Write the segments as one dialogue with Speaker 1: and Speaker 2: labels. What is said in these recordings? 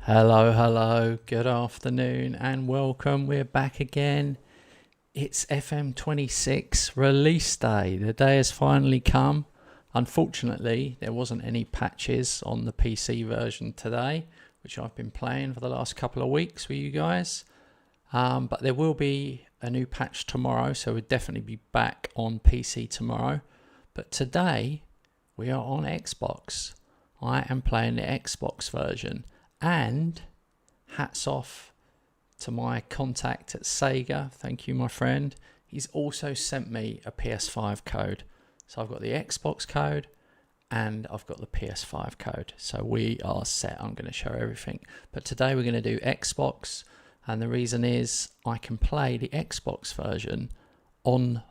Speaker 1: Hello, good afternoon and welcome. We're back again. It's FM26 release day. The day has finally come. Unfortunately, there wasn't any patches on the PC version today, which I've been playing for the last couple of weeks with you guys. But there will be a new patch tomorrow, so we'll definitely be back on PC tomorrow. But today, we are on Xbox. I am playing the Xbox version. And hats off to my contact at Sega. Thank you, my friend. He's also sent me a PS5 code. So I've got the Xbox code and I've got the PS5 code. So we are set. I'm going to show everything. But today we're going to do Xbox. And the reason is I can play the Xbox version on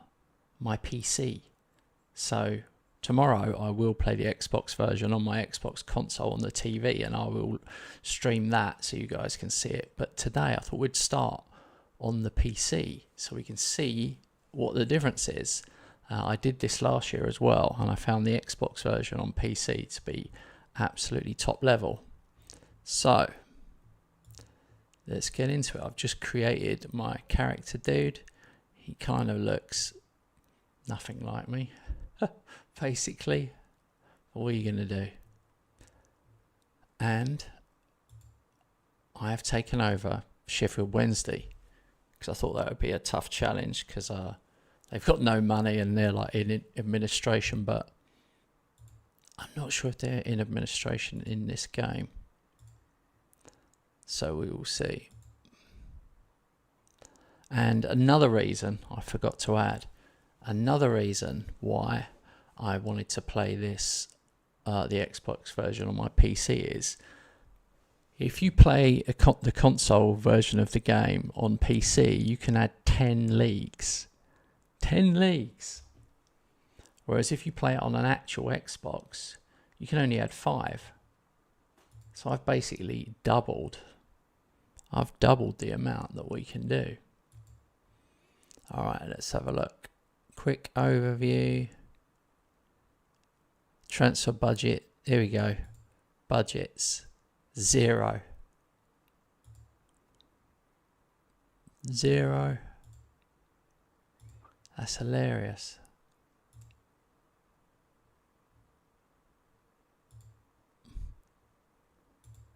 Speaker 1: my PC. So tomorrow I will play the Xbox version on my Xbox console on the TV and I will stream that so you guys can see it. But today I thought we'd start on the PC so we can see what the difference is. I did this last year as well and I found the Xbox version on PC to be absolutely top level. So let's get into it. I've just created my character dude. He kind of looks nothing like me. Basically, what are you going to do? And I have taken over Sheffield Wednesday because I thought that would be a tough challenge because they've got no money and they're like in administration, but I'm not sure if they're in administration in this game. So we will see. And another reason I forgot to add, another reason why I wanted to play this, the Xbox version on my PC is if you play the console version of the game on PC, you can add 10 leagues. 10 leagues. Whereas if you play it on an actual Xbox, you can only add 5. So I've basically doubled. I've doubled the amount that we can do. Alright, let's have a look. Quick overview. Transfer budget, here we go. Budgets, 0. 0. That's hilarious.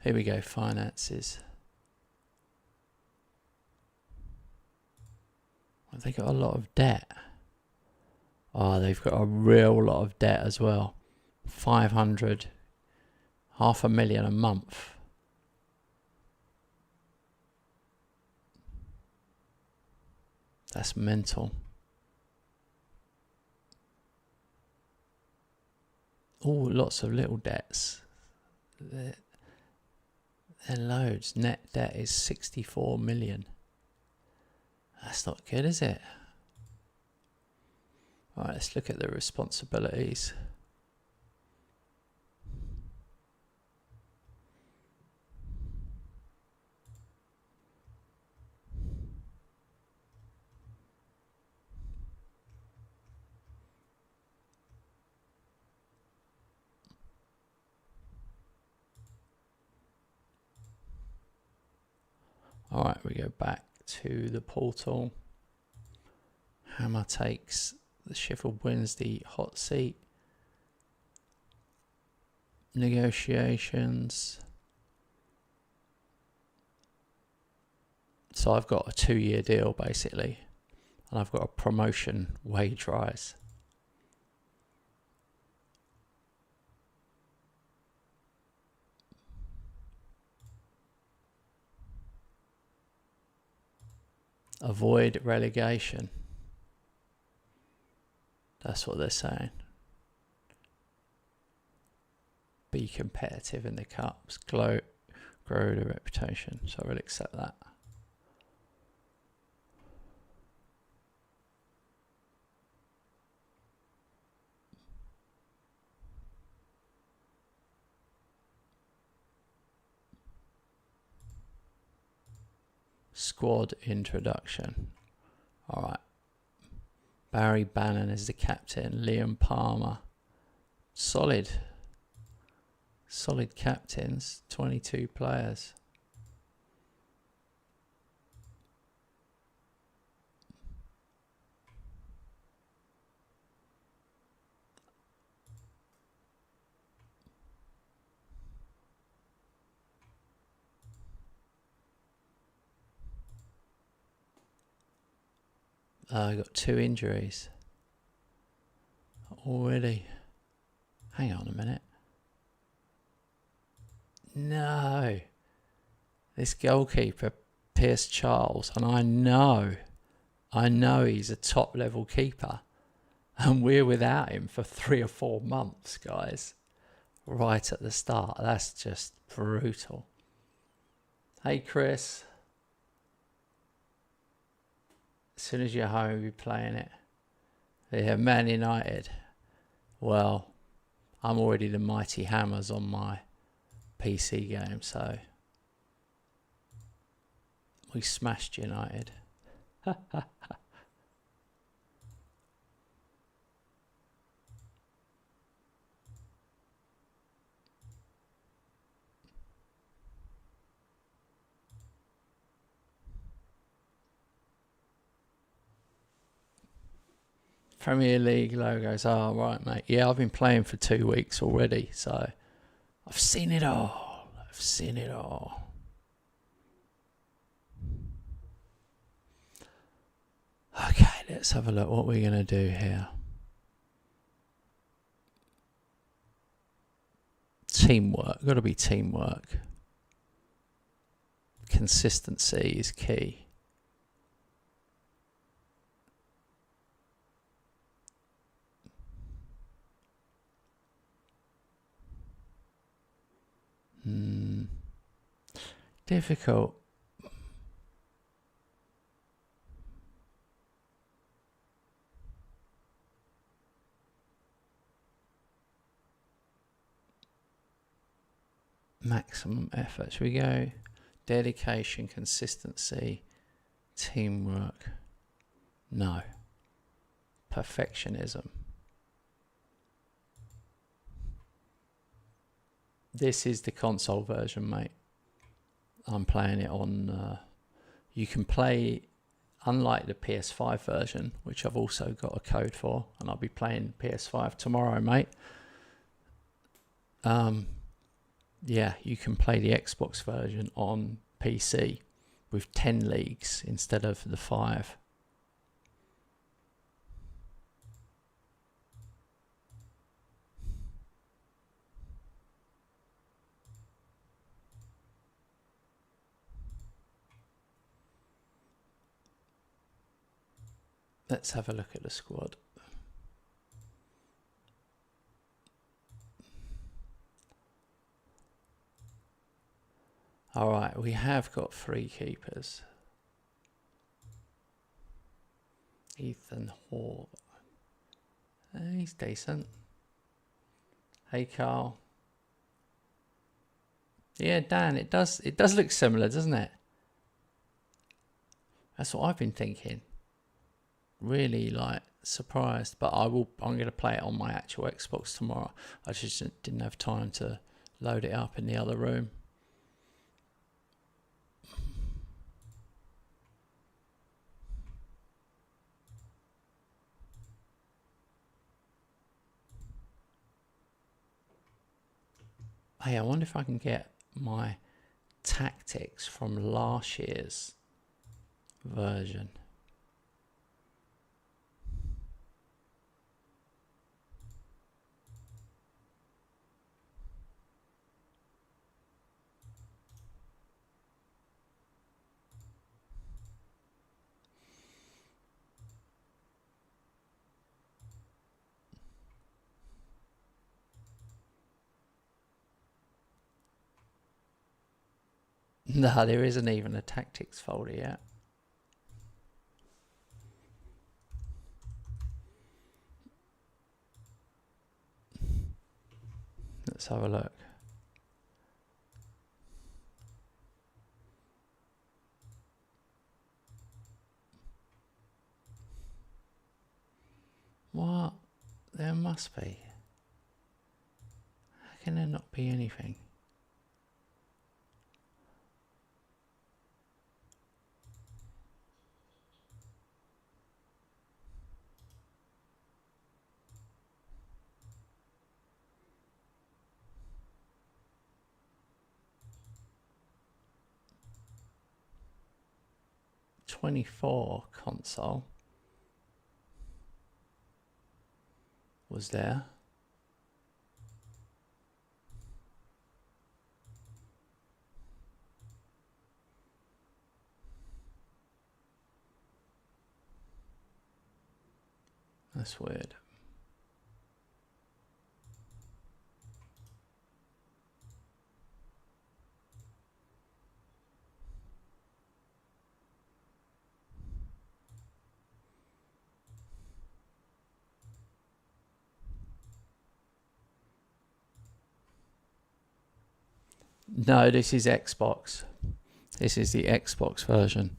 Speaker 1: Here we go, finances. Well, they got a lot of debt. Oh, they've got a real lot of debt as well. 500, $500,000 a month. That's mental. Oh, lots of little debts. They're loads. Net debt is 64 million. That's not good, is it? Alright, let's look at the responsibilities. Alright, we go back to the portal. Hammer takes the Sheffield Wednesday hot seat. Negotiations. So I've got a 2-year deal basically. And I've got a promotion wage rise. Avoid relegation. That's what they're saying. Be competitive in the cups. Grow the reputation. So we'll accept that. Squad introduction. All right. Barry Bannon is the captain. Liam Palmer. Solid captains. 22 players. I got 2 injuries already. Hang on a minute. No. This goalkeeper, Pierce Charles, and I know he's a top level keeper. And we're without him for 3 or 4 months, guys. Right at the start. That's just brutal. Hey, Chris. As soon as you're home, you'll be playing it. Yeah, Man United. Well, I'm already the Mighty Hammers on my PC game, so we smashed United. Premier League logos. Oh, right, mate. Yeah, I've been playing for 2 weeks already, so I've seen it all. Okay, let's have a look what we're going to do here. Teamwork. Got to be teamwork. Consistency is key. Difficult. Maximum effort. Should we go dedication, consistency, teamwork? No. Perfectionism. This is the console version, mate. I'm playing it on... you can play, unlike the PS5 version, which I've also got a code for, and I'll be playing PS5 tomorrow, mate. Yeah, you can play the Xbox version on PC with 10 leagues instead of the 5. Let's have a look at the squad. All right, we have got 3 keepers. Ethan Hall. He's decent. Hey, Carl. Yeah, Dan, it does look similar, doesn't it? That's what I've been thinking. Really, like, surprised. But I'm going to play it on my actual Xbox tomorrow. I just didn't have time to load it up in the other room. Hey, I wonder if I can get my tactics from last year's version. No, there isn't even a tactics folder yet. Let's have a look. What? There must be. How can there not be anything? '24 console. was there. That's weird. No, this is Xbox. This is the Xbox version.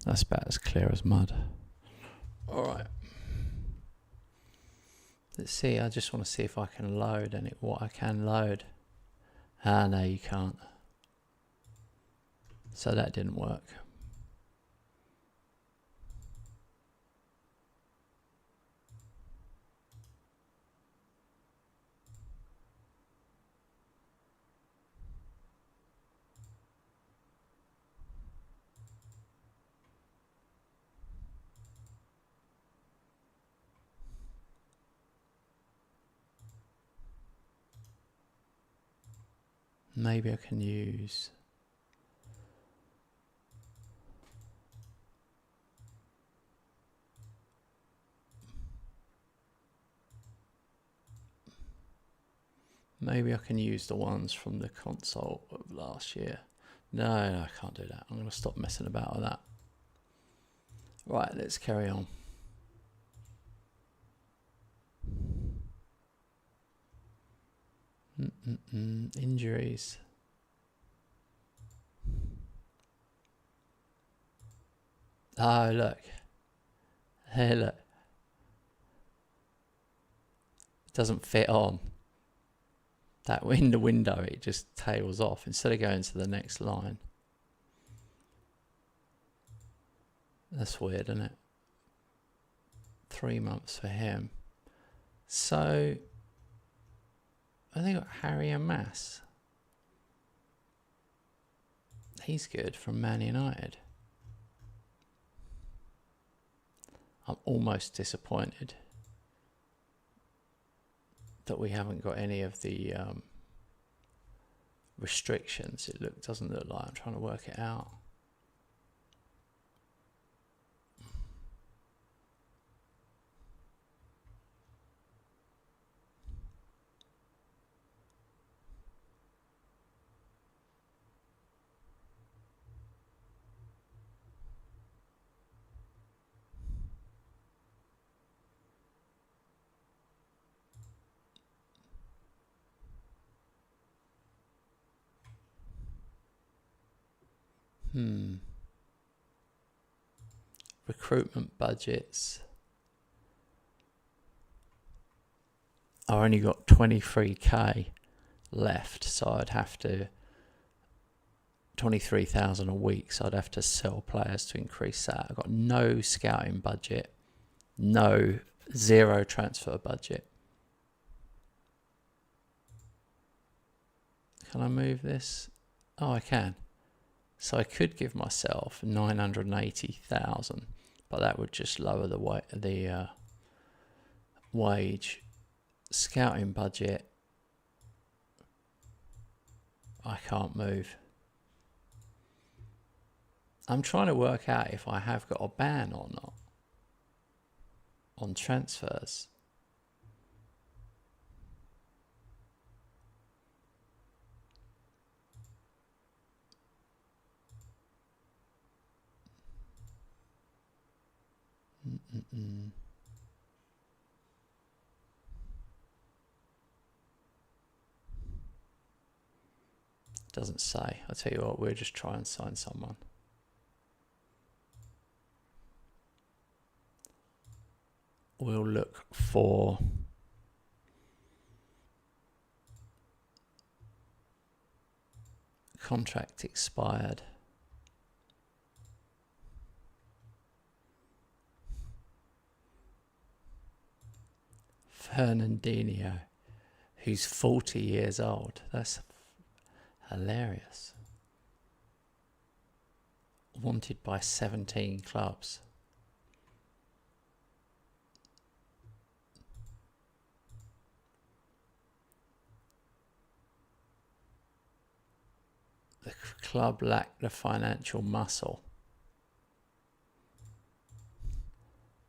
Speaker 1: That's about as clear as mud. Alright. Let's see, I just want to see if I can load what I can load. Ah, no, you can't. So that didn't work. Maybe I can use... Maybe I can use the ones from the console of last year. No, I can't do that. I'm going to stop messing about with that. Right, let's carry on. Injuries. Oh, look. Hey, look. It doesn't fit on. That in the window, it just tails off instead of going to the next line. That's weird, isn't it? 3 months for him. So, I think got Harry and Mass. He's good from Man United. I'm almost disappointed that we haven't got any of the restrictions. It doesn't look like. I'm trying to work it out. Recruitment budgets. I only got 23k left, so I'd have to 23,000 a week, so I'd have to sell players to increase that. I've got no scouting budget, zero transfer budget. Can I move this? Oh, I can. So I could give myself 980,000, but that would just lower the wage. Scouting budget, I can't move. I'm trying to work out if I have got a ban or not on transfers. Doesn't say. I'll tell you what, we'll just try and sign someone. We'll look for contract expired. Fernandinho, who's 40 years old. That's hilarious. Wanted by 17 clubs. The club lacked the financial muscle.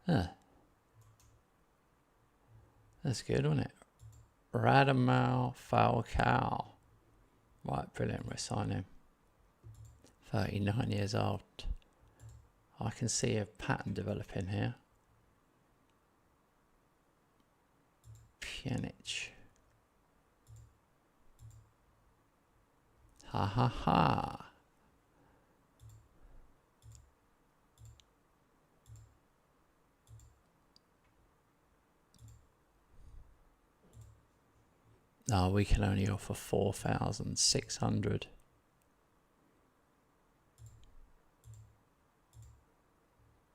Speaker 1: Huh. That's good, wasn't it? Radamel Falcao. Right, brilliant, we're signing him. 39 years old. I can see a pattern developing here. Pjanic. Ha ha ha. No, we can only offer 4,600.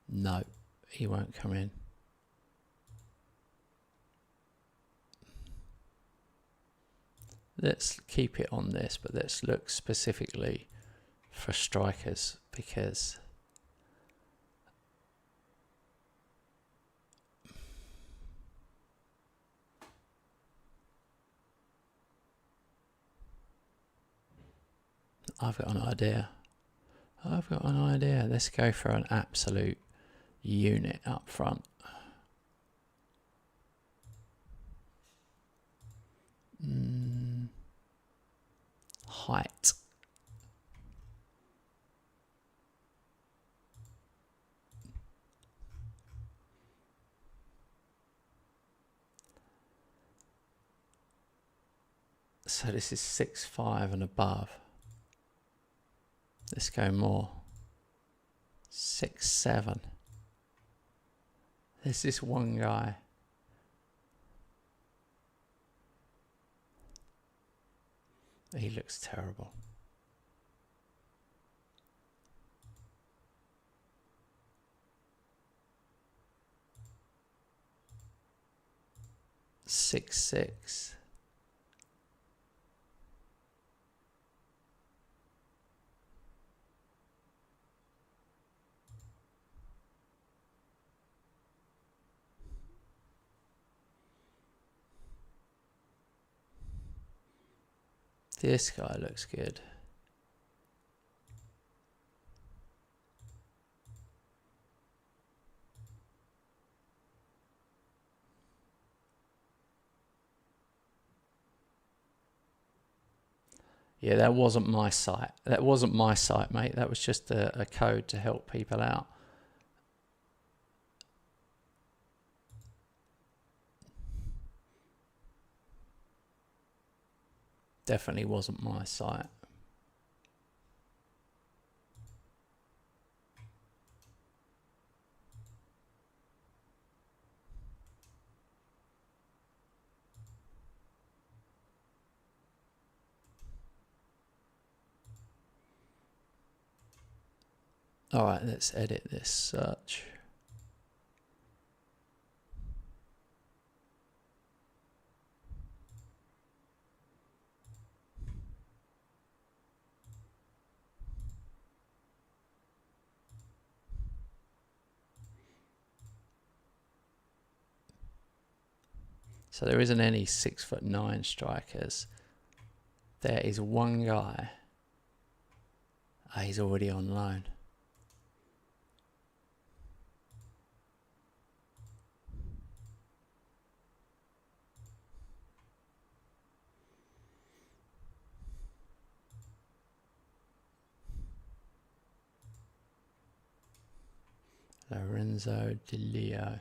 Speaker 1: No, he won't come in. Let's keep it on this, but let's look specifically for strikers, because I've got an idea. Let's go for an absolute unit up front. Height. So this is 6'5" and above. Let's go more. 6'7". There's this one guy. He looks terrible. Six, 6. This guy looks good. Yeah, that wasn't my site. That wasn't my site, mate. That was just a code to help people out. Definitely wasn't my site. All right, let's edit this search. So there isn't any 6'9" strikers. There is one guy. He's already on loan. Lorenzo Di Leo.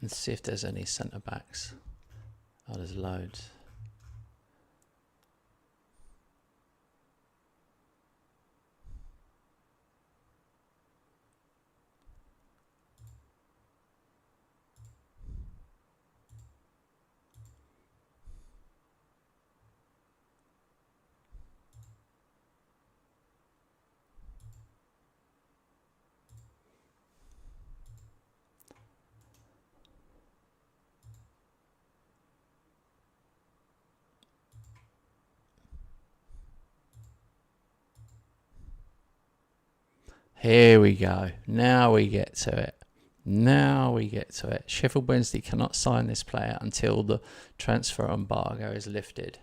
Speaker 1: Let's see if there's any centre backs. Oh, there's loads. Here we go. Now we get to it. Sheffield Wednesday cannot sign this player until the transfer embargo is lifted.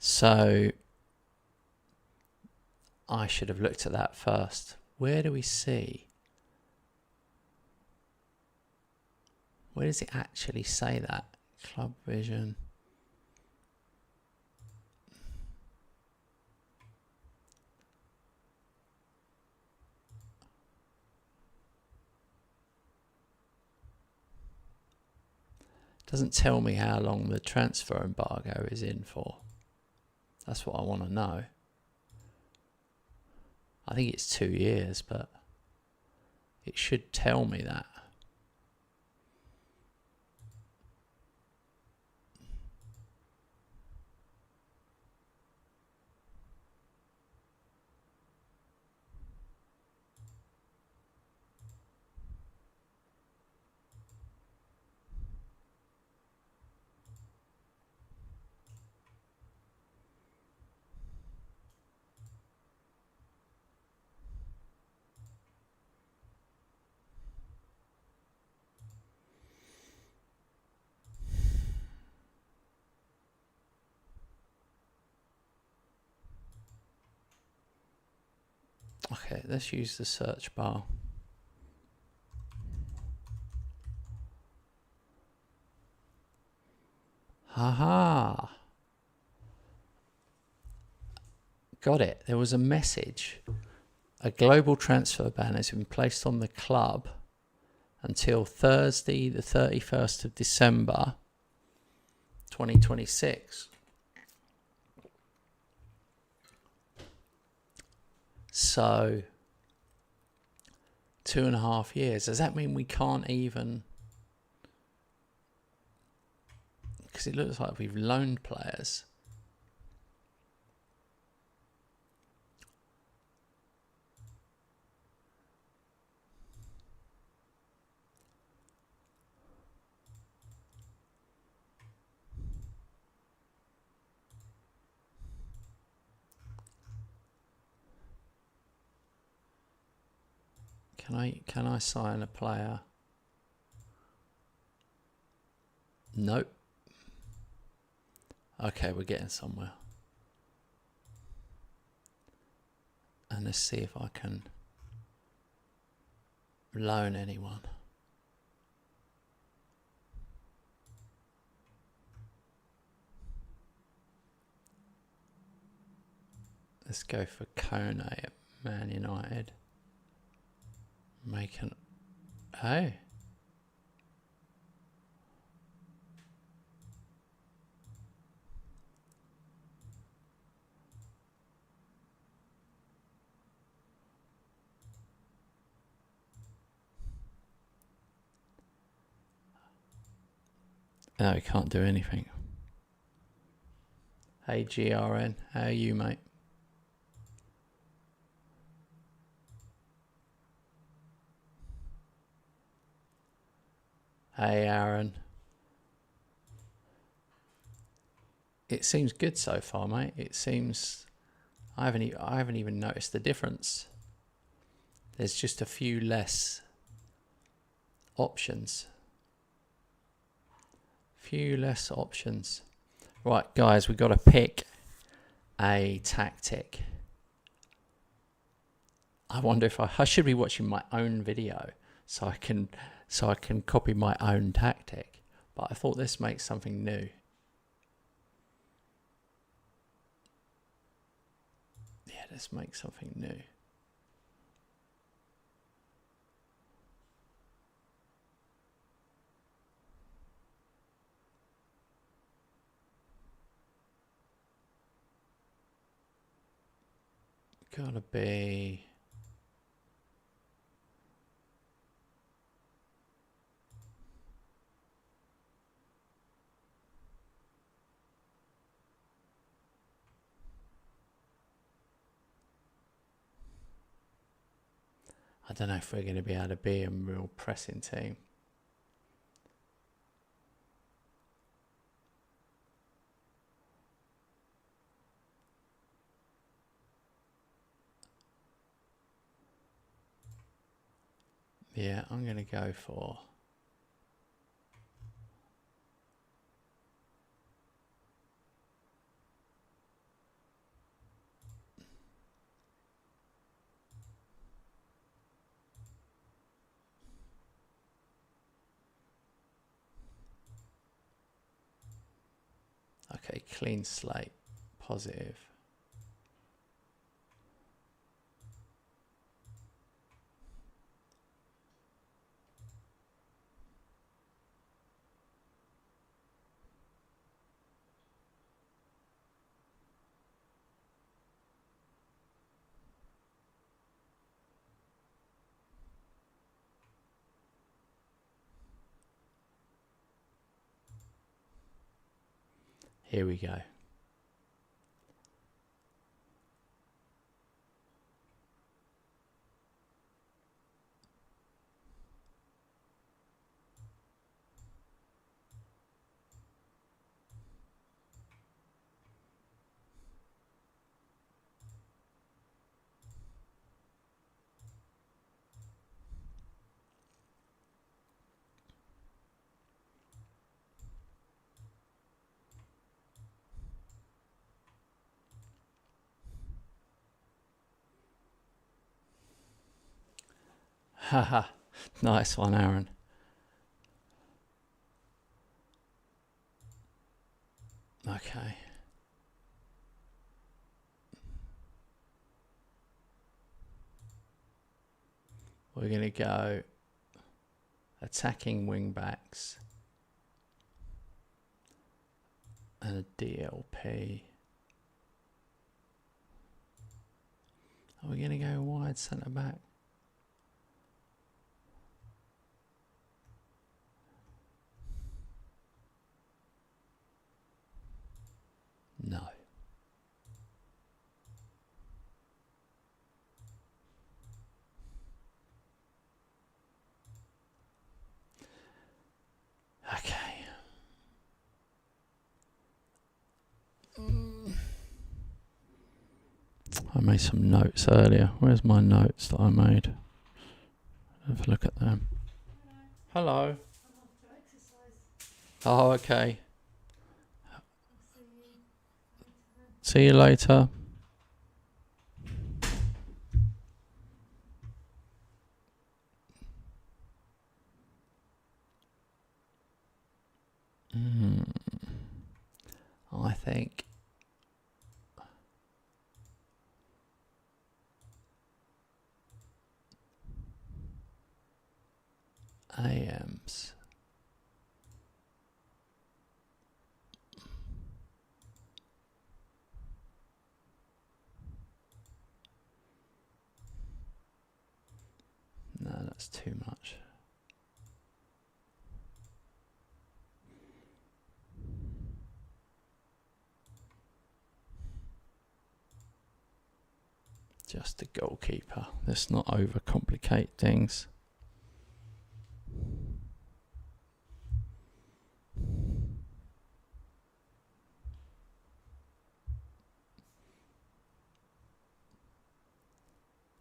Speaker 1: So I should have looked at that first. Where do we see? Where does it actually say that? Club vision. Doesn't tell me how long the transfer embargo is in for. That's what I want to know. I think it's 2 years, but it should tell me that. Okay, let's use the search bar. Haha. Got it. There was a message. A global transfer ban has been placed on the club until Thursday, the 31st of December, 2026. So, 2.5 years. Does that mean we can't even... Because it looks like we've loaned players. Can I sign a player? Nope. Okay, we're getting somewhere. And let's see if I can loan anyone. Let's go for Kone at Man United. Make an... Oh. No, we can't do anything. Hey GRN, how are you, mate? Hey Aaron. It seems good so far, mate. It seems I haven't even noticed the difference. There's just a few less options. Right, guys, we've got to pick a tactic. I wonder if I should be watching my own video so I can copy my own tactic. But I thought this makes something new. Yeah, let's make something new. Gotta be. I don't know if we're going to be able to be a real pressing team. Yeah, I'm going to go for... Okay, clean slate, positive. Here we go. Haha, nice one, Aaron. Okay. We're going to go attacking wing backs and a DLP. Are we going to go wide centre back? No. Okay. I made some notes earlier. Where's my notes that I made? Have a look at them. Hello. Oh, okay. See you later. I think AMs. No, that's too much. Just a goalkeeper. Let's not overcomplicate things.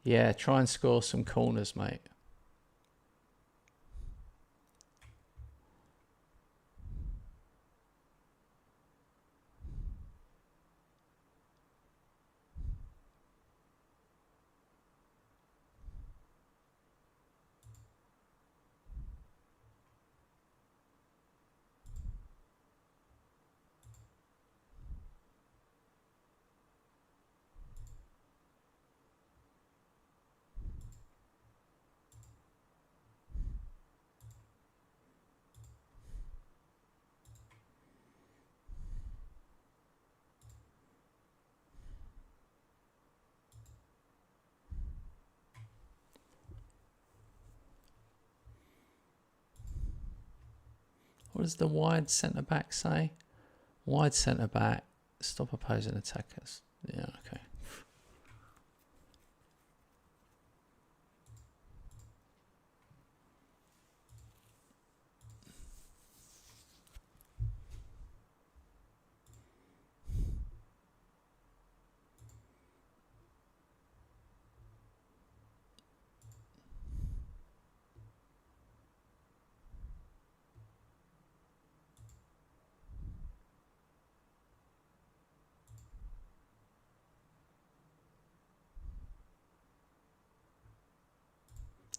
Speaker 1: Yeah, try and score some corners, mate. What does the wide centre back say? Wide centre back, stop opposing attackers. Yeah, okay.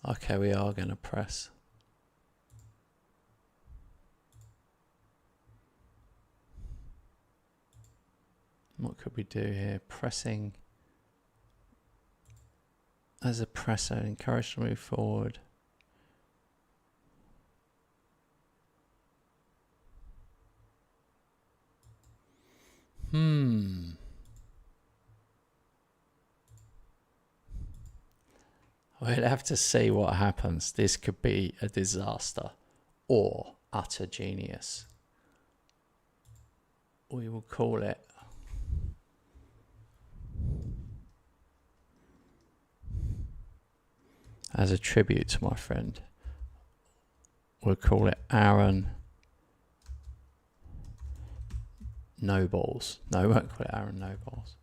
Speaker 1: Okay, we are going to press. What could we do here? Pressing as a presser, encourage to move forward. We'll have to see what happens. This could be a disaster or utter genius. We will call it. As a tribute to my friend, we'll call it Aaron No Balls. No, we won't call it Aaron No Balls.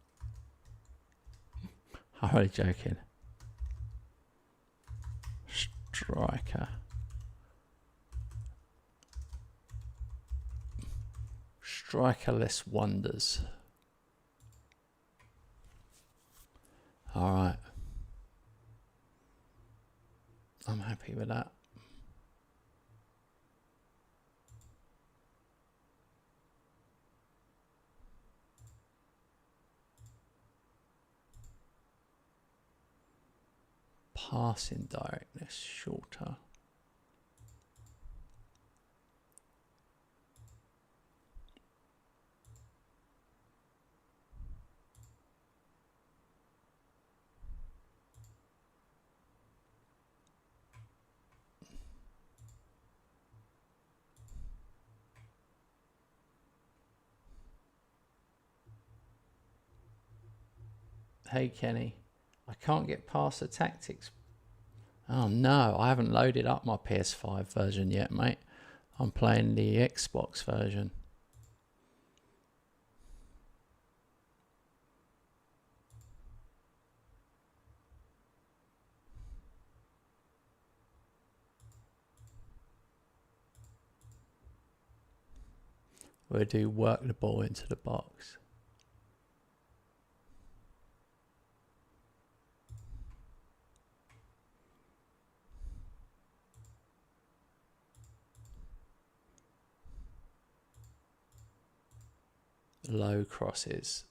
Speaker 1: I'm really joking. Striker. Strikerless wonders. All right. I'm happy with that. Passing directness shorter. Hey Kenny, I can't get past the tactics. Oh no, I haven't loaded up my PS5 version yet, mate. I'm playing the Xbox version. We'll do work the ball into the box. Low crosses.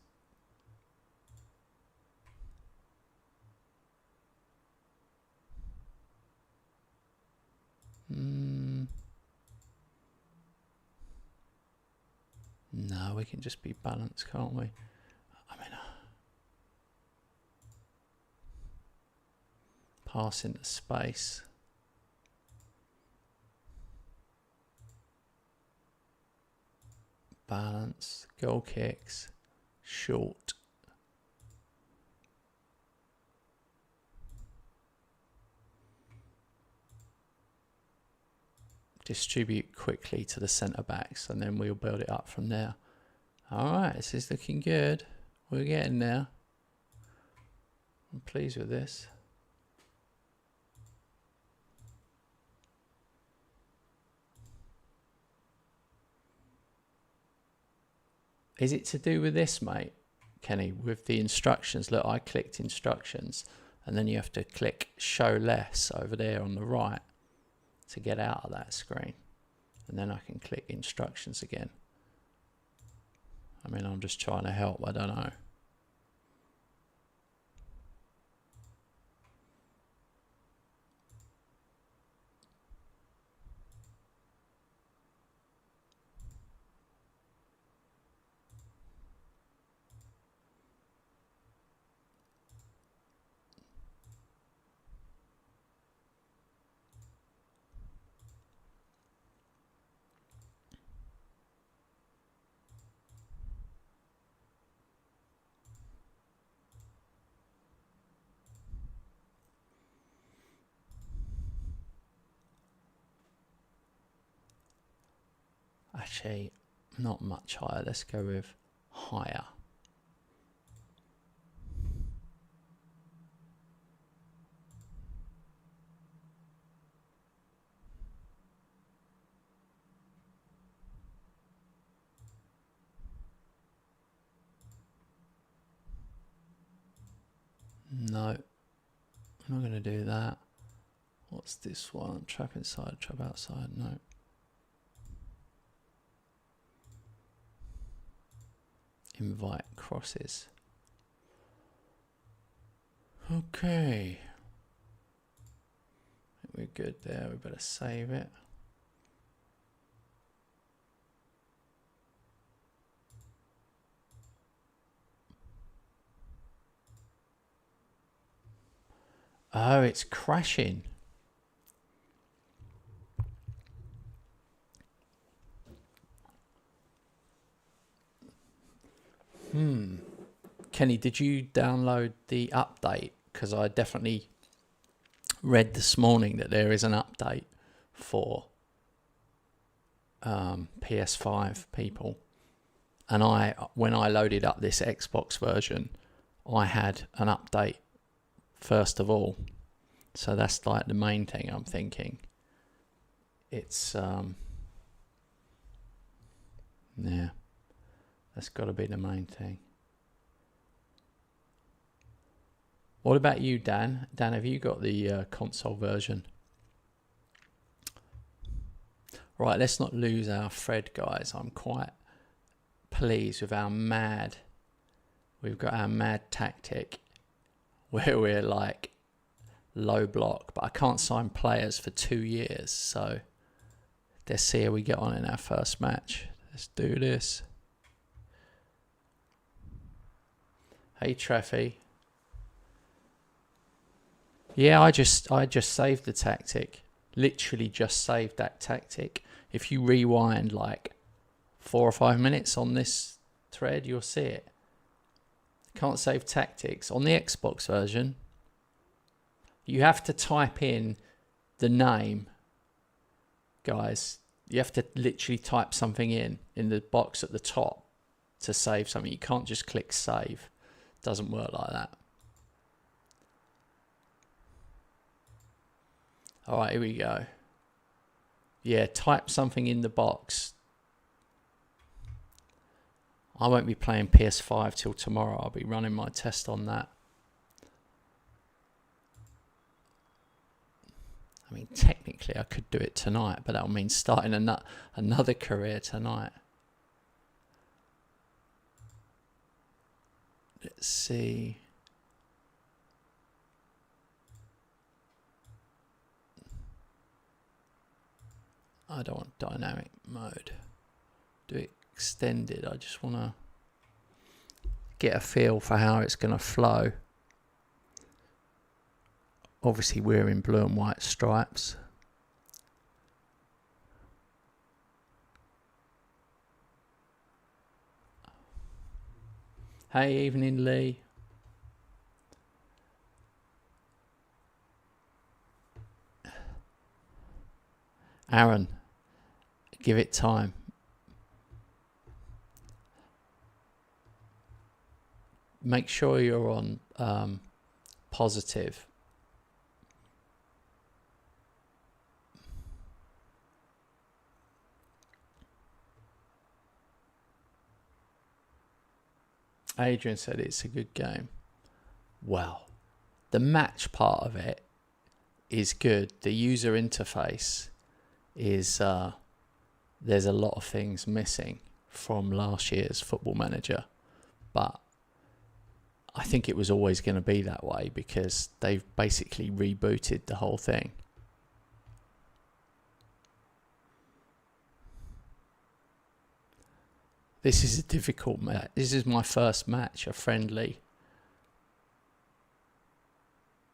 Speaker 1: No, we can just be balanced, can't we? I mean, pass into space. Balance, goal kicks, short. Distribute quickly to the centre backs and then we'll build it up from there. Alright, this is looking good. We're getting there. I'm pleased with this. Is it to do with this, mate, Kenny, with the instructions? Look, I clicked instructions and then you have to click show less over there on the right to get out of that screen. And then I can click instructions again. I mean, I'm just trying to help, I don't know. Actually, not much higher. Let's go with higher. No, I'm not going to do that. What's this one? Trap inside, trap outside. No. Invite crosses. Okay. I think we're good there. We better save it. Oh, it's crashing. Kenny, did you download the update? Because I definitely read this morning that there is an update for PS5 people. And when I loaded up this Xbox version, I had an update first of all. So that's like the main thing I'm thinking. It's yeah, that's got to be the main thing. What about you, Dan? Dan, have you got the console version? Right, let's not lose our thread, guys. I'm quite pleased with we've got our mad tactic where we're like low block, but I can't sign players for 2 years. So let's see how we get on in our first match. Let's do this. Hey, Treffy. Yeah, I just saved the tactic. Literally just saved that tactic. If you rewind like 4 or 5 minutes on this thread, you'll see it. Can't save tactics. On the Xbox version, you have to type in the name, guys. You have to literally type something in the box at the top to save something. You can't just click save. It doesn't work like that. All right, here we go. Yeah, type something in the box. I won't be playing PS5 till tomorrow. I'll be running my test on that. I mean, technically I could do it tonight, but that'll mean starting another career tonight. Let's see. I don't want dynamic mode. Do it extended. I just want to get a feel for how it's going to flow. Obviously we're in blue and white stripes. Hey, evening Lee. Aaron, give it time. Make sure you're on positive. Adrian said it's a good game. Well, the match part of it is good. The user interface is there's a lot of things missing from last year's Football Manager, but I think it was always going to be that way because they've basically rebooted the whole thing. This is a difficult match. This is my first match, a friendly,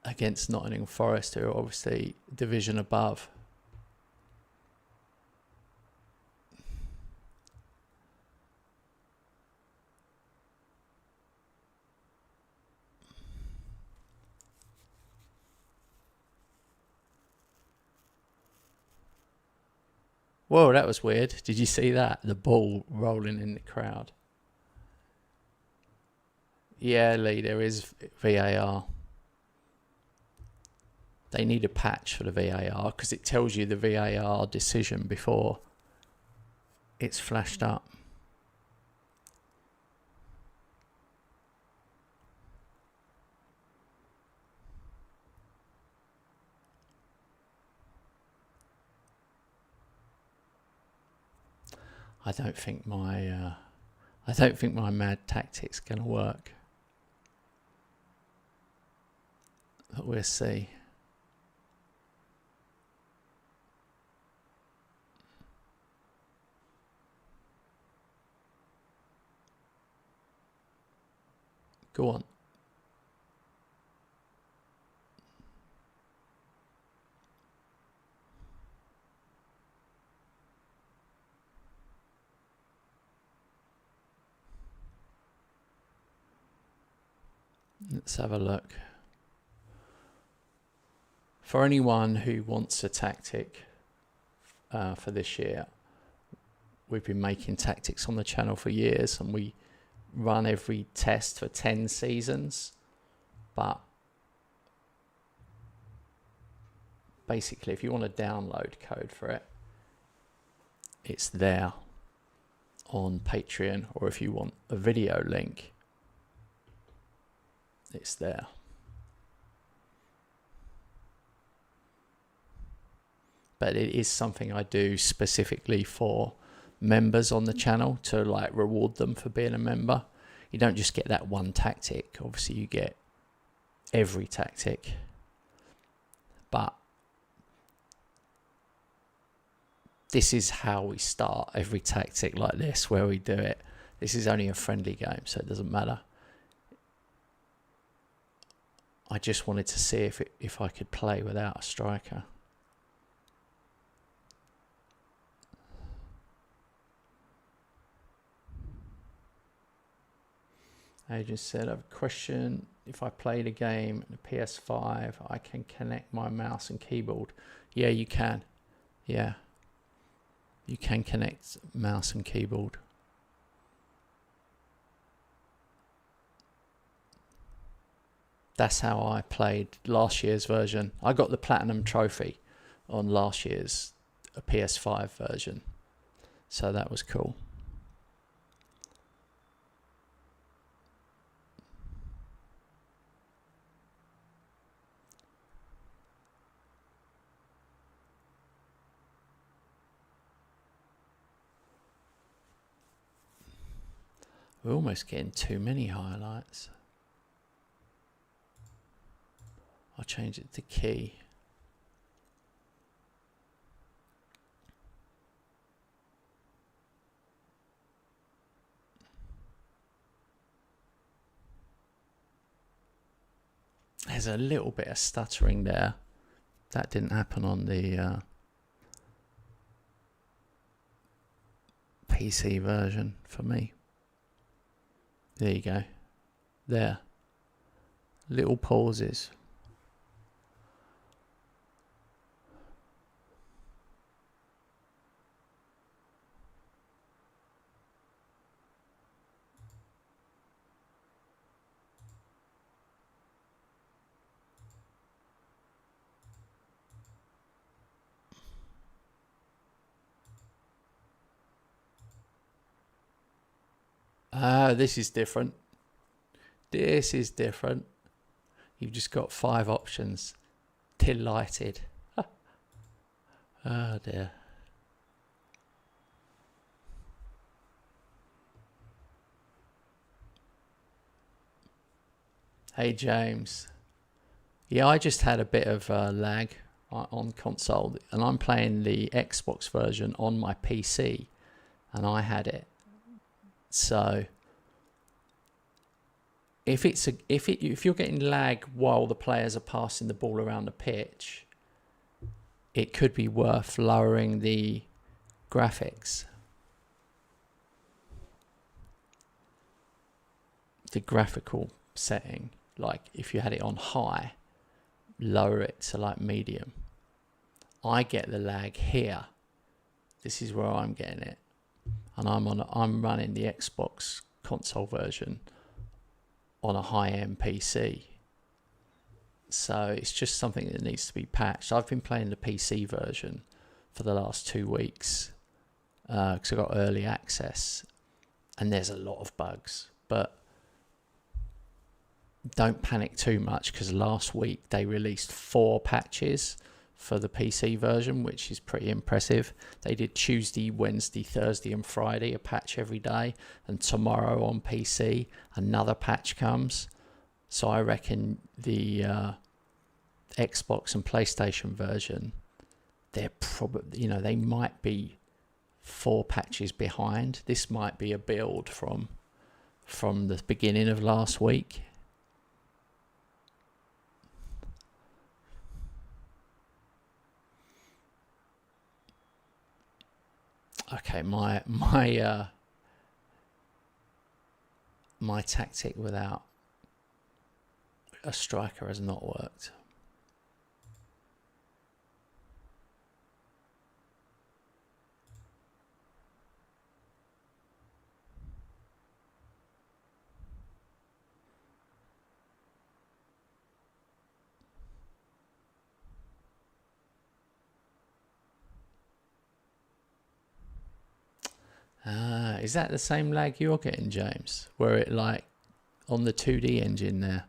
Speaker 1: against Nottingham Forest, who are obviously division above. Whoa, that was weird. Did you see that? The ball rolling in the crowd. Yeah, Lee, there is VAR. They need a patch for the VAR because it tells you the VAR decision before it's flashed up. I don't think my mad tactic's going to work. But we'll see. Go on. Let's have a look. For anyone who wants a tactic for this year, we've been making tactics on the channel for years, and we run every test for 10 seasons. But basically, if you want a download code for it, it's there on Patreon, or if you want a video link, it's there. But it is something I do specifically for members on the channel to like reward them for being a member. You don't just get that one tactic. Obviously, you get every tactic. But this is how we start every tactic like this, where we do it. This is only a friendly game, so it doesn't matter. I just wanted to see if I could play without a striker. Agent said, I have a question. If I played a game on a PS5, I can connect my mouse and keyboard. Yeah, you can. Yeah. You can connect mouse and keyboard. That's how I played last year's version. I got the Platinum Trophy on last year's PS5 version. So that was cool. We're almost getting too many highlights. I'll change it to key. There's a little bit of stuttering there. That didn't happen on the PC version for me. There you go. There. Little pauses. This is different. This is different. You've just got 5 options. Delighted. Oh dear. Hey James. Yeah, I just had a bit of lag on console, and I'm playing the Xbox version on my PC, and I had it. So if you're getting lag while the players are passing the ball around the pitch, it could be worth lowering the graphics. The graphical setting, like if you had it on high, lower it to like medium. I get the lag here. This is where I'm getting it, and I'm running the Xbox console version on a high-end PC. So it's just something that needs to be patched. I've been playing the PC version for the last 2 weeks because I got early access, and there's a lot of bugs. But don't panic too much, because last week they released 4 patches for the PC version, which is pretty impressive. They did Tuesday, Wednesday, Thursday and Friday, a patch every day, and tomorrow on PC another patch comes. So I reckon the Xbox and PlayStation version, they're probably, they might be 4 patches behind. This might be a build from the beginning of last week. Okay, my tactic without a striker has not worked. Is that the same lag you're getting, James? Where it like on the 2D engine there?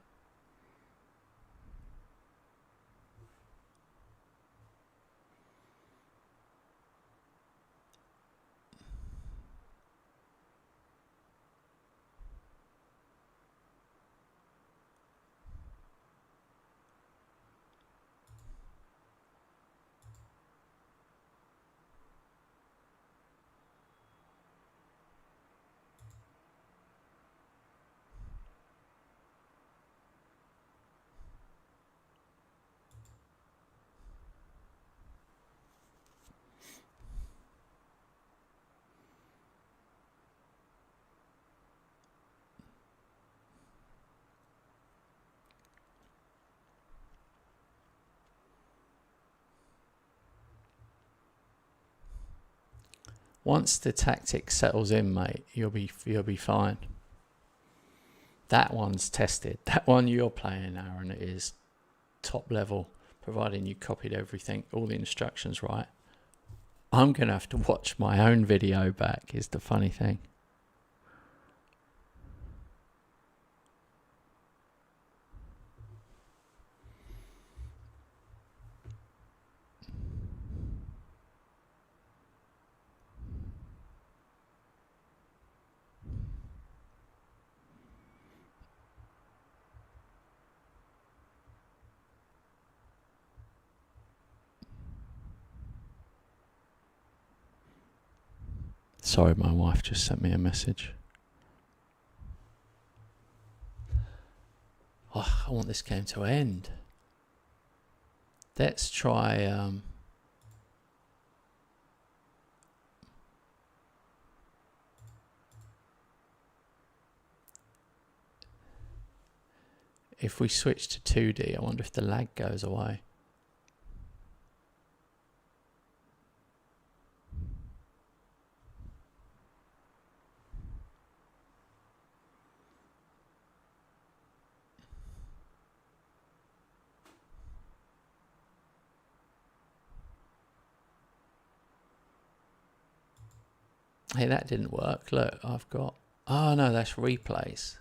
Speaker 1: Once the tactic settles in, mate, you'll be fine. That one's tested. That one you're playing, Aaron, is top level, providing you copied everything, all the instructions right. I'm going to have to watch my own video back, is the funny thing. Sorry, my wife just sent me a message. Oh, I want this game to end. Let's try... if we switch to 2D, I wonder if the lag goes away. Hey, that didn't work. Look, I've got... Oh, no, that's replays.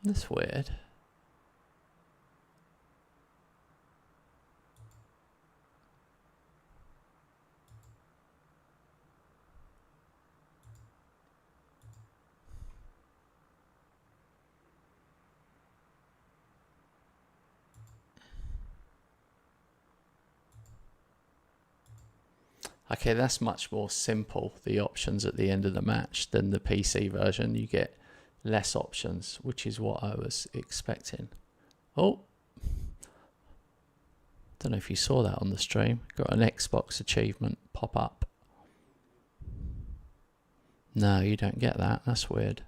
Speaker 1: That's weird. Okay, that's much more simple, the options at the end of the match, than the PC version. You get less options, which is what I was expecting. Oh, don't know if you saw that on the stream. Got an Xbox achievement pop up. No, you don't get that. That's weird.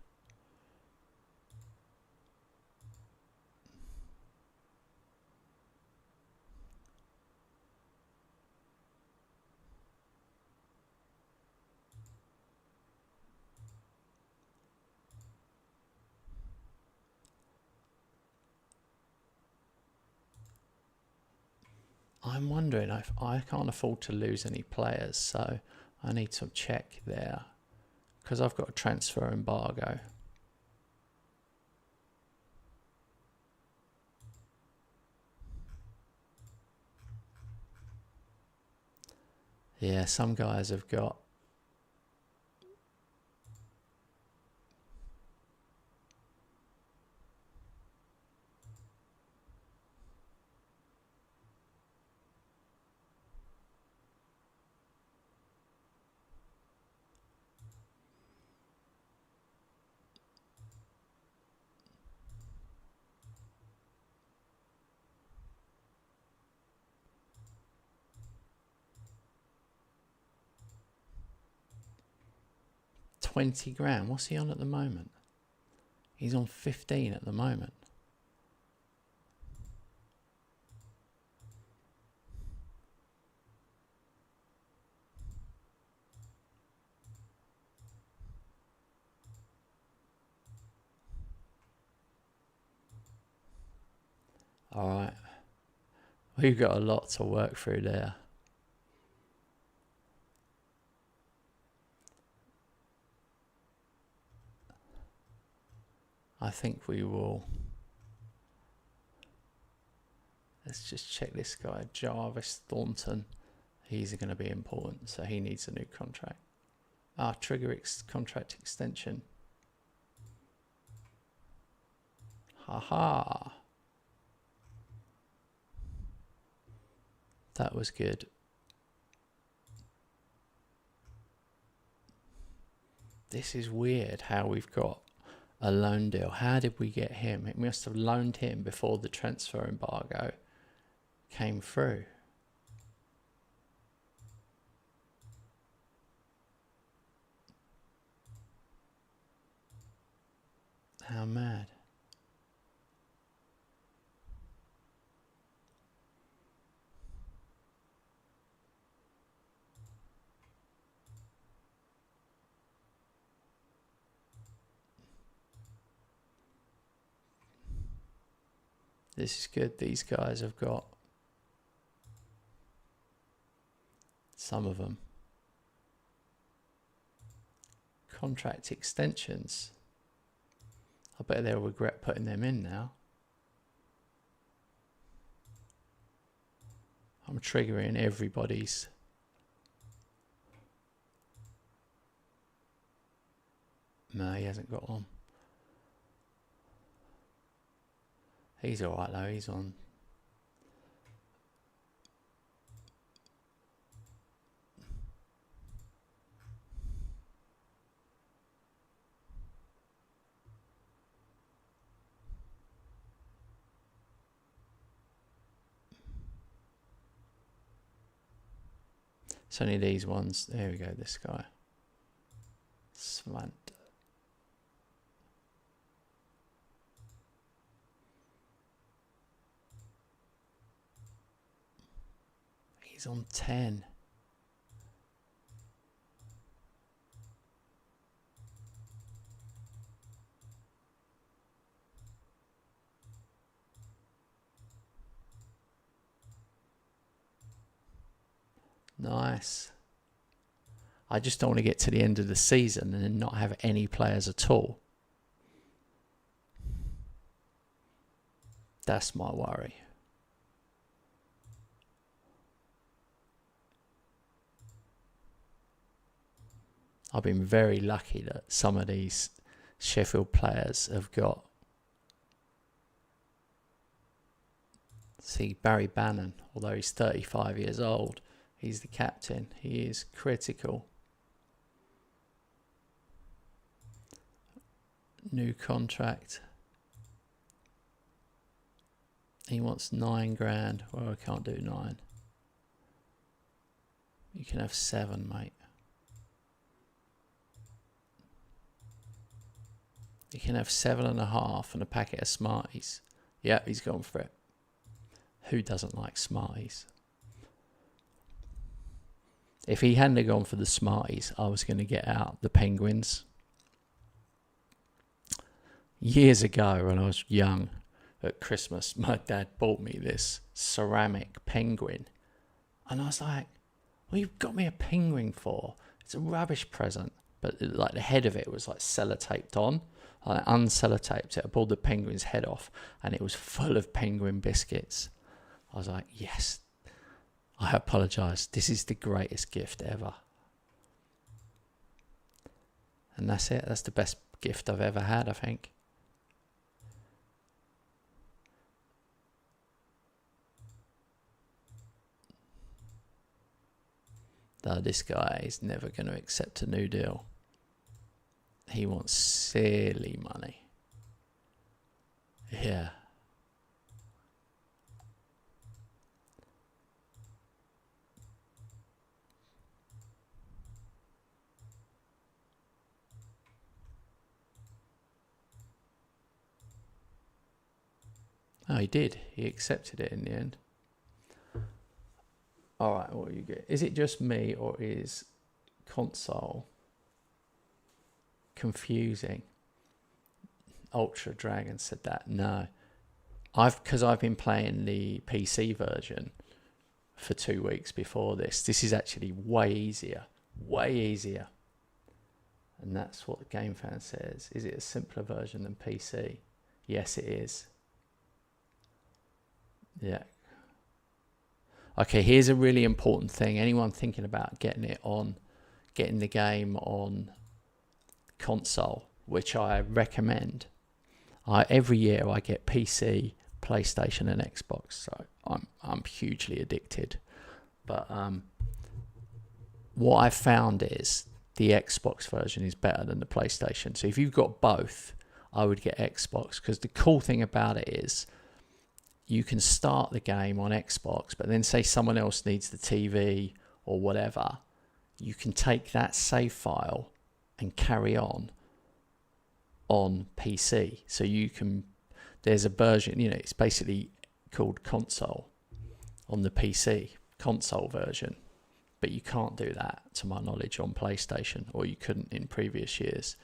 Speaker 1: I'm wondering if I can't afford to lose any players, so I need to check there because I've got a transfer embargo. Yeah, some guys have got. $20,000. What's he on at the moment? He's on 15 at the moment. All right. We've got a lot to work through there. I think we will. Let's just check this guy, Jarvis Thornton. He's going to be important, so he needs a new contract. Trigger contract extension. Haha. That was good. This is weird how we've got a loan deal. How did we get him? We must have loaned him before the transfer embargo came through. How mad. This is good. These guys have got some of them. Contract extensions. I bet they'll regret putting them in now. I'm triggering everybody's. No, he hasn't got one. He's alright though, he's on. It's only these ones. There we go, this guy. Svant. He's on 10. Nice. I just don't want to get to the end of the season and then not have any players at all. That's my worry. I've been very lucky that some of these Sheffield players have got. See, Barry Bannon, although he's 35 years old, he's the captain. He is critical. New contract. He wants $9,000. Well, I can't do 9. You can have 7, mate. You can have 7.5 and a packet of Smarties. Yeah, he's gone for it. Who doesn't like Smarties? If he hadn't gone for the Smarties, I was going to get out the penguins. Years ago, when I was young, at Christmas, my dad bought me this ceramic penguin. And I was like, what you've got me a penguin for? It's a rubbish present. But like the head of it was like sellotaped on. I unsellotaped it. I pulled the penguin's head off and it was full of penguin biscuits. I was like, yes, I apologise. This is the greatest gift ever. And that's it. That's the best gift I've ever had, I think. Though this guy is never going to accept a new deal. He wants silly money. Yeah. Oh, he did. He accepted it in the end. All right, what do you get? Is it just me or is console confusing? Ultra Dragon said that. No. Because I've been playing the PC version for 2 weeks before this. This is actually way easier. Way easier. And that's what the Game Fan says. Is it a simpler version than PC? Yes, it is. Yeah. Okay, here's a really important thing. Anyone thinking about getting the game on console, which I recommend. Every year I get PC, PlayStation, and Xbox, so I'm hugely addicted. But what I've found is the Xbox version is better than the PlayStation. So if you've got both, I would get Xbox, because the cool thing about it is you can start the game on Xbox, but then say someone else needs the TV or whatever, you can take that save file and carry on PC. So there's a version, it's basically called console on the PC, console version. But you can't do that, to my knowledge, on PlayStation, or you couldn't in previous years.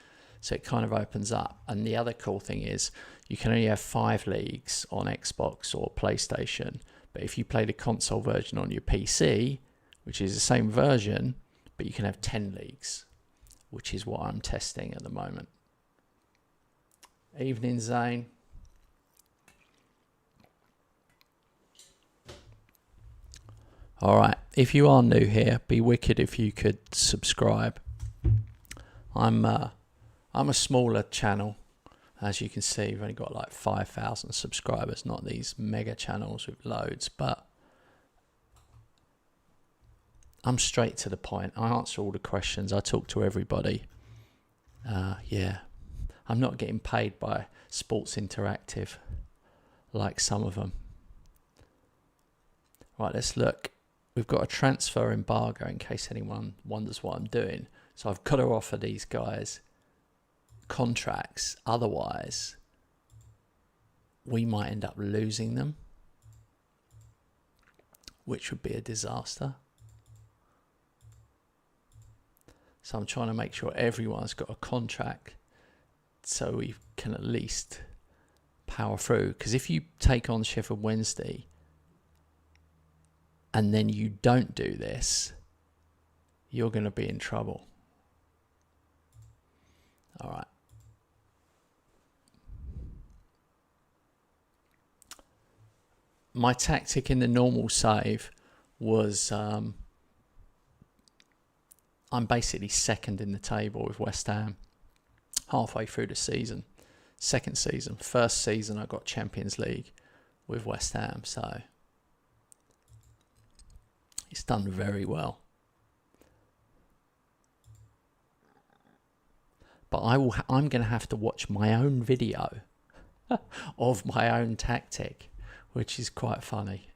Speaker 1: So it kind of opens up. And the other cool thing is you can only have 5 leagues on Xbox or PlayStation. But if you play the console version on your PC, which is the same version, but you can have 10 leagues, which is what I'm testing at the moment. Evening, Zane. All right. If you are new here, be wicked if you could subscribe. I'm a smaller channel. As you can see, we've only got like 5,000 subscribers, not these mega channels with loads, but I'm straight to the point. I answer all the questions. I talk to everybody. Yeah. I'm not getting paid by Sports Interactive like some of them. Right, let's look. We've got a transfer embargo in case anyone wonders what I'm doing. So I've got to offer these guys contracts. Otherwise, we might end up losing them, which would be a disaster. So I'm trying to make sure everyone's got a contract so we can at least power through. Because if you take on Sheffield Wednesday and then you don't do this, you're going to be in trouble. All right. My tactic in the normal save was I'm basically second in the table with West Ham halfway through the season. Second season. First season I got Champions League with West Ham, so it's done very well. But I'm going to have to watch my own video of my own tactic, which is quite funny.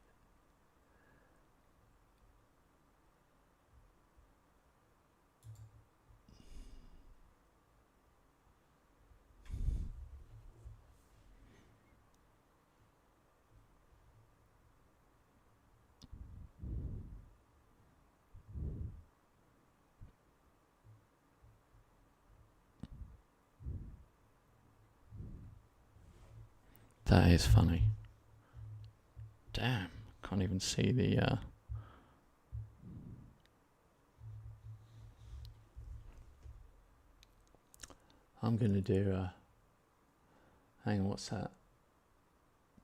Speaker 1: That is funny. Damn, can't even see the... I'm going to do a... Hang on, what's that?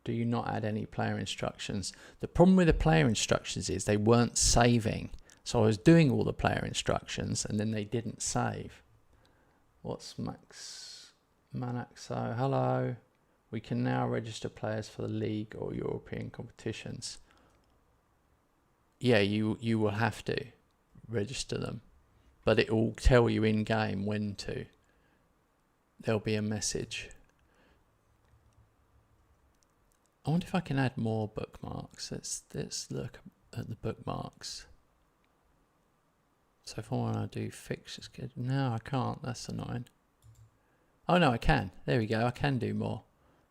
Speaker 1: Do you not add any player instructions? The problem with the player instructions is they weren't saving. So I was doing all the player instructions and then they didn't save. What's Max Manaxo? Hello. We can now register players for the league or European competitions. Yeah, you will have to register them. But it will tell you in game when to. There'll be a message. I wonder if I can add more bookmarks. Let's look at the bookmarks. So if I want to do fixtures, no, I can't. That's annoying. Oh no, I can. There we go. I can do more.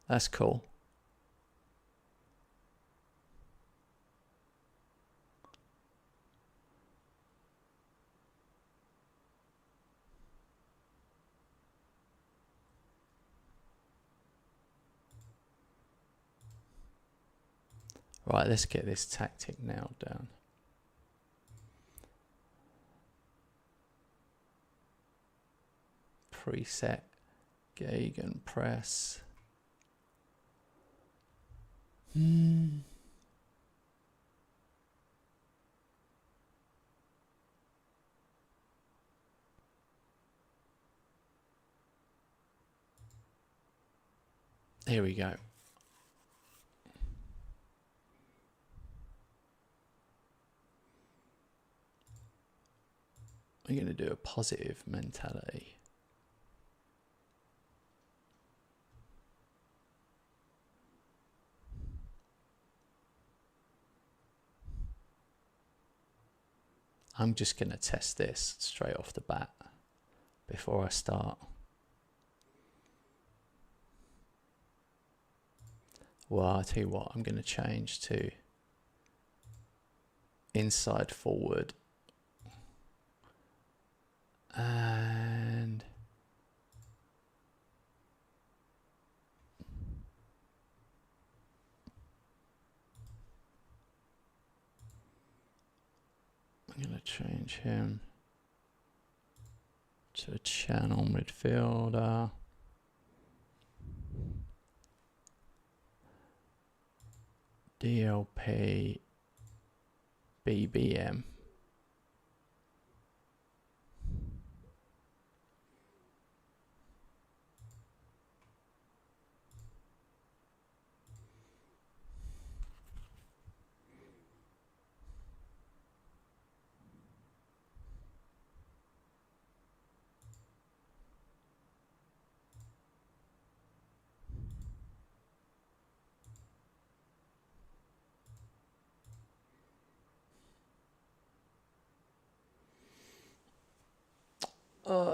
Speaker 1: That's cool. Right, let's get this tactic nailed down. Preset, gegenpress. Here we go. We're going to do a positive mentality. I'm just going to test this straight off the bat before I start. Well, I'll tell you what, I'm going to change to inside forward. And I'm going to change him to a channel midfielder. DLP BBM.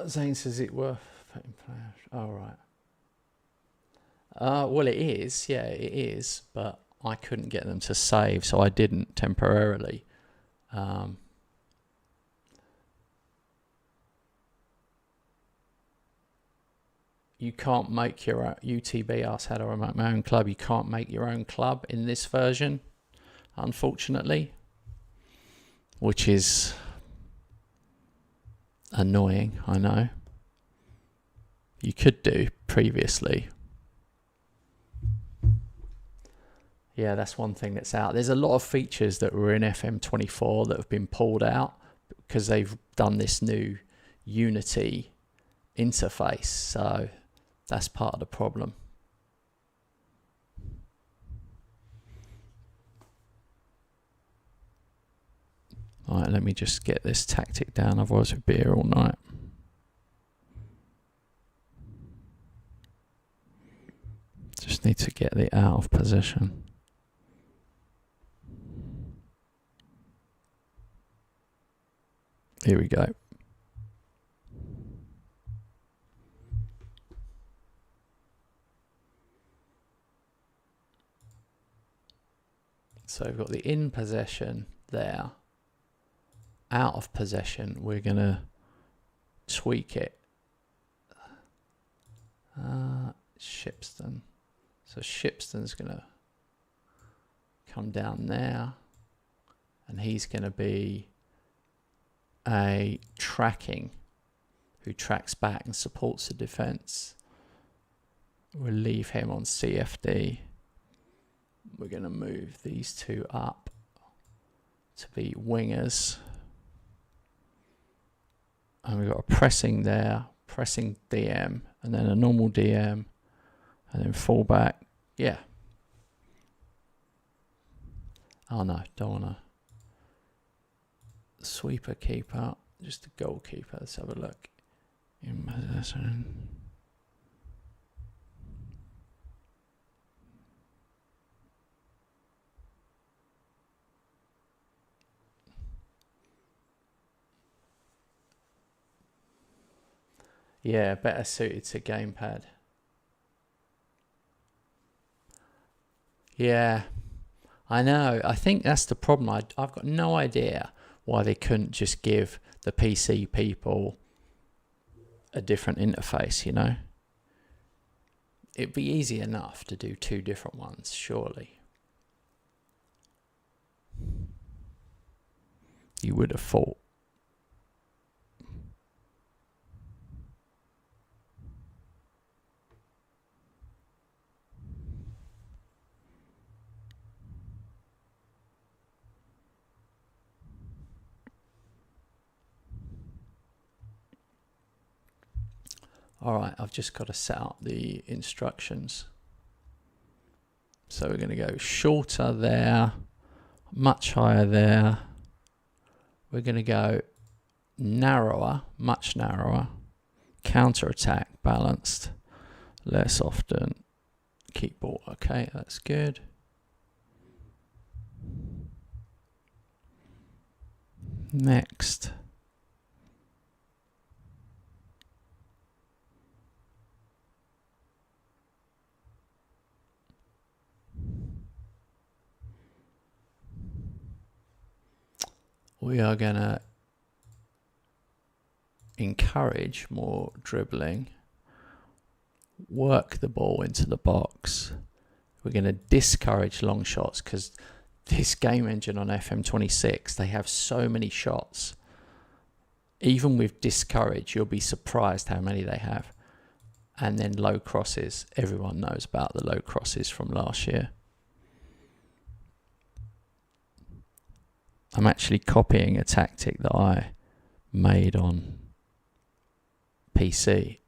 Speaker 1: Zane says it worth putting players. Oh, right. Well, it is. Yeah, it is. But I couldn't get them to save, so I didn't temporarily. You can't make your own, UTB asked how do I make my own club. You can't make your own club in this version, unfortunately, which is annoying, I know. You could do previously. Yeah, that's one thing that's out. There's a lot of features that were in FM24 that have been pulled out because they've done this new Unity interface. So that's part of the problem. All right, let me just get this tactic down, otherwise we'll be here all night. Just need to get the out of position. Here we go. So we've got the in possession there. Out of possession, we're going to tweak it. Shipston. So Shipston's going to come down there, and he's going to be a tracking who tracks back and supports the defense. We'll leave him on CFD. We're going to move these two up to be wingers. And we've got a pressing there, pressing DM, and then a normal DM, and then fullback. Yeah. Oh no, don't want to. Sweeper keeper, just a goalkeeper. Let's have a look. In possession. Yeah, better suited to gamepad. Yeah, I know. I think that's the problem. I've got no idea why they couldn't just give the PC people a different interface, you know? It'd be easy enough to do two different ones, surely. You would have thought. All right, I've just got to set up the instructions. So we're going to go shorter there, much higher there. We're going to go narrower, much narrower, counter-attack, balanced, less often, keep ball. Okay, that's good. Next. We are going to encourage more dribbling, work the ball into the box. We're going to discourage long shots because this game engine on FM26, they have so many shots. Even with discourage, you'll be surprised how many they have. And then low crosses. Everyone knows about the low crosses from last year. I'm actually copying a tactic that I made on PC.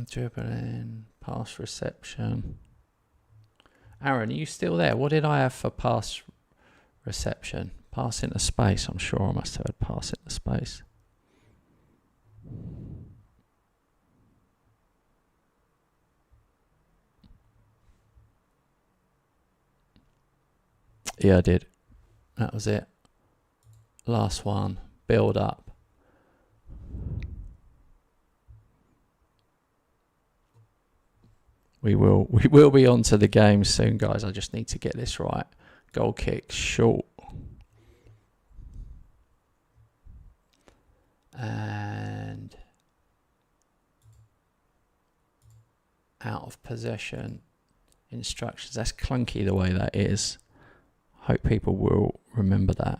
Speaker 1: Dribbling, pass reception. Aaron, are you still there? What did I have for pass reception? Pass into space. I'm sure I must have had pass into space. Yeah, I did. That was it. Last one. Build up. We will be on to the game soon, guys. I just need to get this right. Goal kick, short. And out of possession instructions. That's clunky the way that is. Hope people will remember that.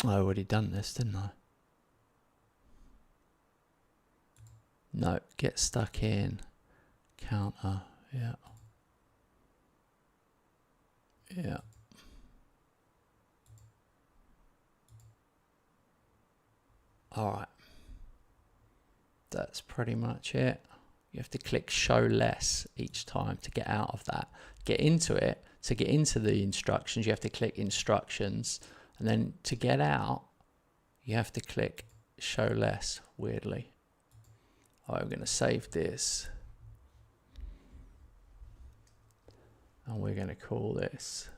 Speaker 1: I already done this, didn't I? No, get stuck in. Counter, yeah. Yeah. All right. That's pretty much it. You have to click show less each time to get out of that. Get into it. To get into the instructions, you have to click instructions. And then to get out, you have to click show less, weirdly. All right, we're going to save this. And we're going to call this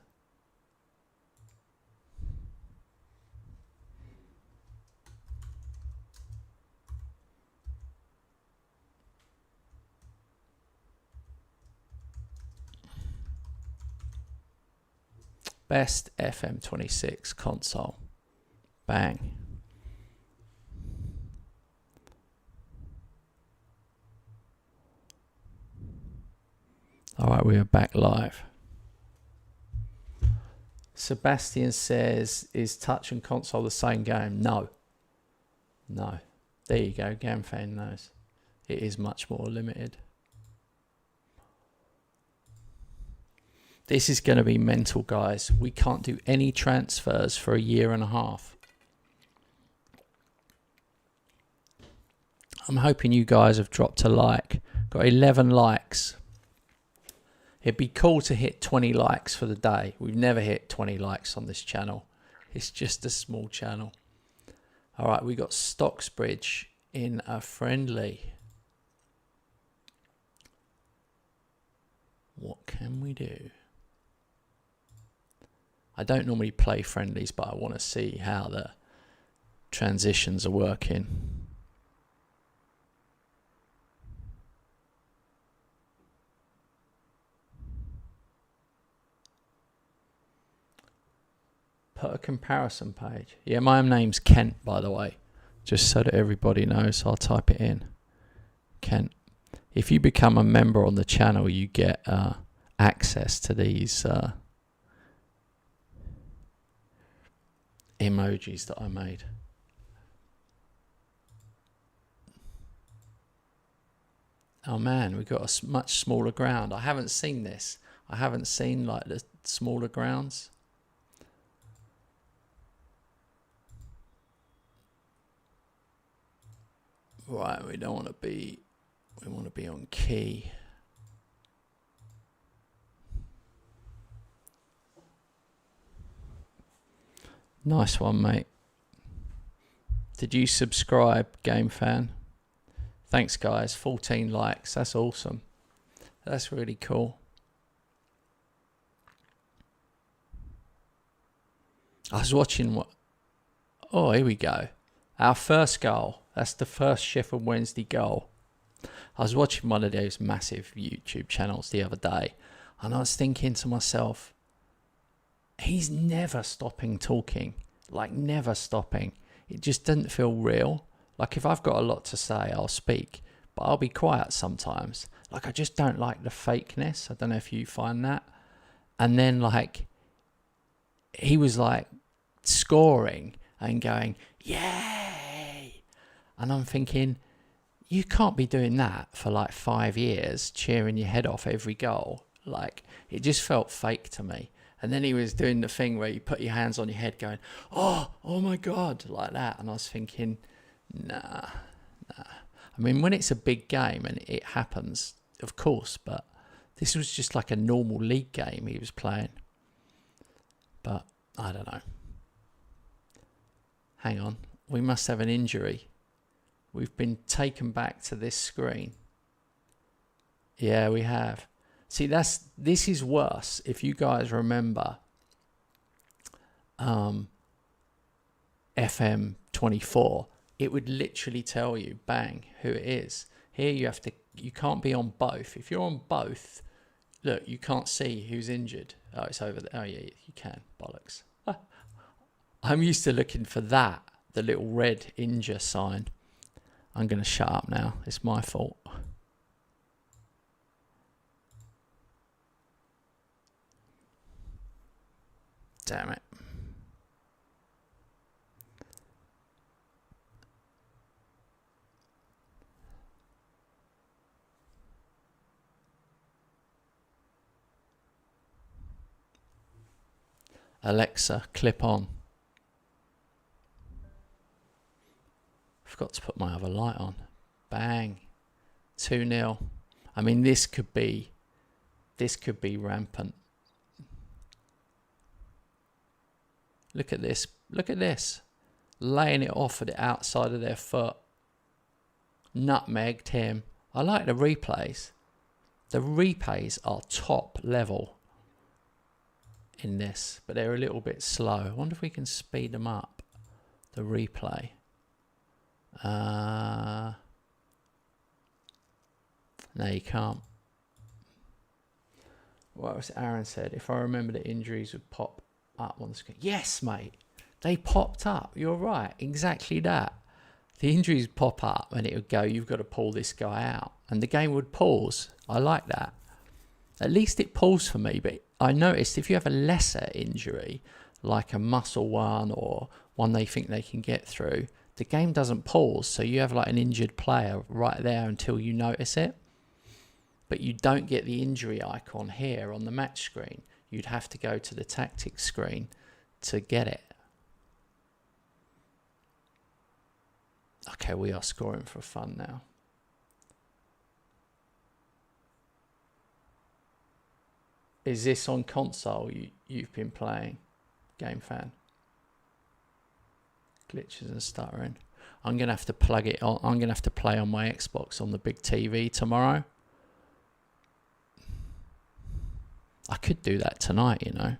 Speaker 1: Best FM26 Console. Bang. All right, we are back live. Sebastian says, is touch and console the same game? No. No. There you go. GameFan knows. It is much more limited. This is going to be mental, guys. We can't do any transfers for a year and a half. I'm hoping you guys have dropped a like. Got 11 likes. It'd be cool to hit 20 likes for the day. We've never hit 20 likes on this channel. It's just a small channel. All right, we got Stocksbridge in a friendly. What can we do? I don't normally play friendlies, but I want to see how the transitions are working. Put a comparison page. Yeah, my name's Kent, by the way, just so that everybody knows. I'll type it in. Kent. If you become a member on the channel, you get access to these emojis that I made. Oh man, we've got a much smaller ground. I haven't seen this. I haven't seen like the smaller grounds. Right, we don't want to be, we want to be on key. Nice one, mate. Did you subscribe, Game Fan? Thanks, guys. 14 likes. That's awesome. That's really cool. I was watching what... Oh, here we go. Our first goal. That's the first Sheffield Wednesday goal. I was watching one of those massive YouTube channels the other day, and I was thinking to myself, he's never stopping talking. Like, never stopping. It just doesn't feel real. Like, if I've got a lot to say, I'll speak, but I'll be quiet sometimes. Like, I just don't like the fakeness. I don't know if you find that. And then, like, he was, like, scoring and going, yay! And I'm thinking, you can't be doing that for, like, 5 years, cheering your head off every goal. Like, it just felt fake to me. And then he was doing the thing where you put your hands on your head going, oh my God, like that. And I was thinking, nah. I mean, when it's a big game and it happens, of course, but this was just like a normal league game he was playing. But I don't know. Hang on. We must have an injury. We've been taken back to this screen. Yeah, we have. See, this is worse. If you guys remember FM24, it would literally tell you, bang, who it is. Here you can't be on both. If you're on both, look, you can't see who's injured. Oh, it's over there. Oh, yeah, you can. Bollocks. I'm used to looking for that, the little red injure sign. I'm going to shut up now. It's my fault. Damn it. Alexa, clip on. forgot to put my other light on. Bang. 2-0. I mean, this could be rampant. Look at this. Look at this. Laying it off at the outside of their foot. Nutmegged him. I like the replays. The replays are top level in this, but they're a little bit slow. I wonder if we can speed them up. The replay. No, you can't. What was Aaron said? If I remember, the injuries would pop up on the screen. Yes, mate. They popped up. You're right. Exactly that. The injuries pop up and it would go, you've got to pull this guy out. And the game would pause. I like that. At least it paused for me. But I noticed if you have a lesser injury, like a muscle one or one they think they can get through, the game doesn't pause. So you have like an injured player right there until you notice it. But you don't get the injury icon here on the match screen. You'd have to go to the tactics screen to get it. Okay, we are scoring for fun now. Is this on console you've been playing, Game Fan? Glitches and stuttering. I'm going to have to plug it on. I'm going to have to play on my Xbox on the big TV tomorrow. I could do that tonight, you know.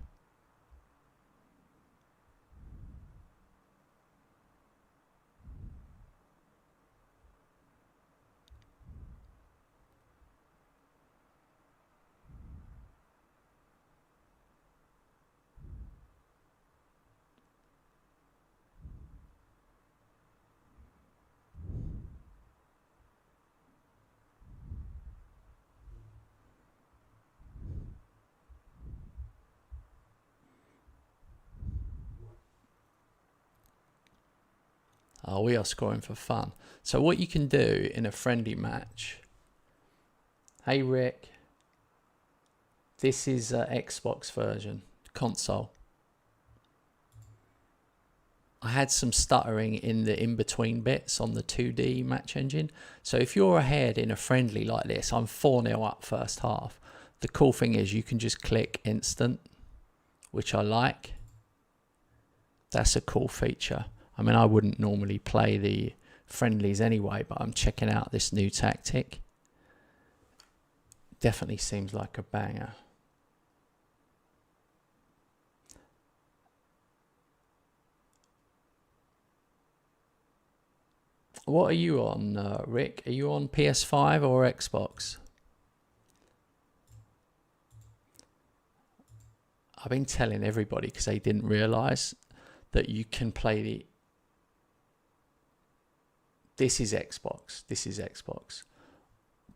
Speaker 1: Oh, we are scoring for fun. So what you can do in a friendly match. Hey, Rick. This is Xbox version, console. I had some stuttering in the in-between bits on the 2D match engine. So if you're ahead in a friendly like this, I'm 4-0 up first half. The cool thing is you can just click instant, which I like. That's a cool feature. I mean, I wouldn't normally play the friendlies anyway, but I'm checking out this new tactic. Definitely seems like a banger. What are you on, Rick? Are you on PS5 or Xbox? I've been telling everybody because they didn't realise that you can play the... This is Xbox. This is Xbox.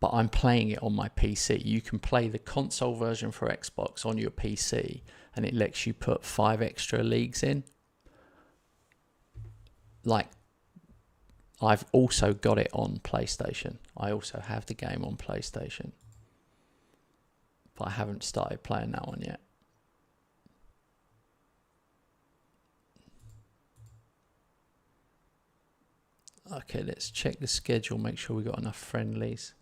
Speaker 1: But I'm playing it on my PC. You can play the console version for Xbox on your PC and it lets you put 5 extra leagues in. Like, I've also got it on PlayStation. I also have the game on PlayStation. But I haven't started playing that one yet. Okay, let's check the schedule, make sure we got enough friendlies.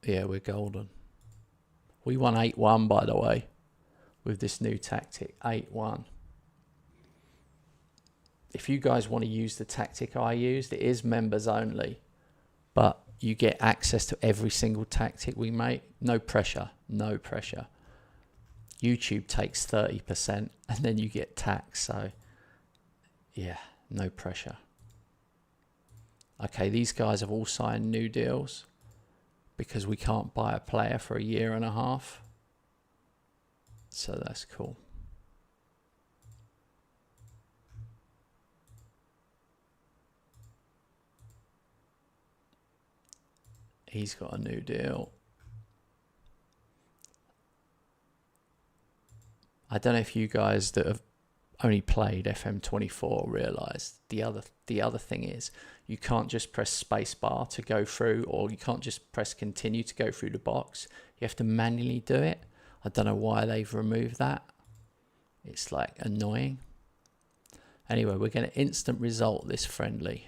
Speaker 1: Yeah, we're golden. We won 8-1, by the way, with this new tactic, 8-1. If you guys want to use the tactic I used, it is members only, but you get access to every single tactic we make. No pressure, no pressure. YouTube takes 30% and then you get taxed, so... Yeah, no pressure. Okay, these guys have all signed new deals because we can't buy a player for 1.5 years. So that's cool. He's got a new deal. I don't know if you guys that have only played FM24 realised the other thing is you can't just press spacebar to go through, or you can't just press continue to go through the box. You have to manually do it. I don't know why they've removed that. It's like annoying. Anyway, we're going to instant result this friendly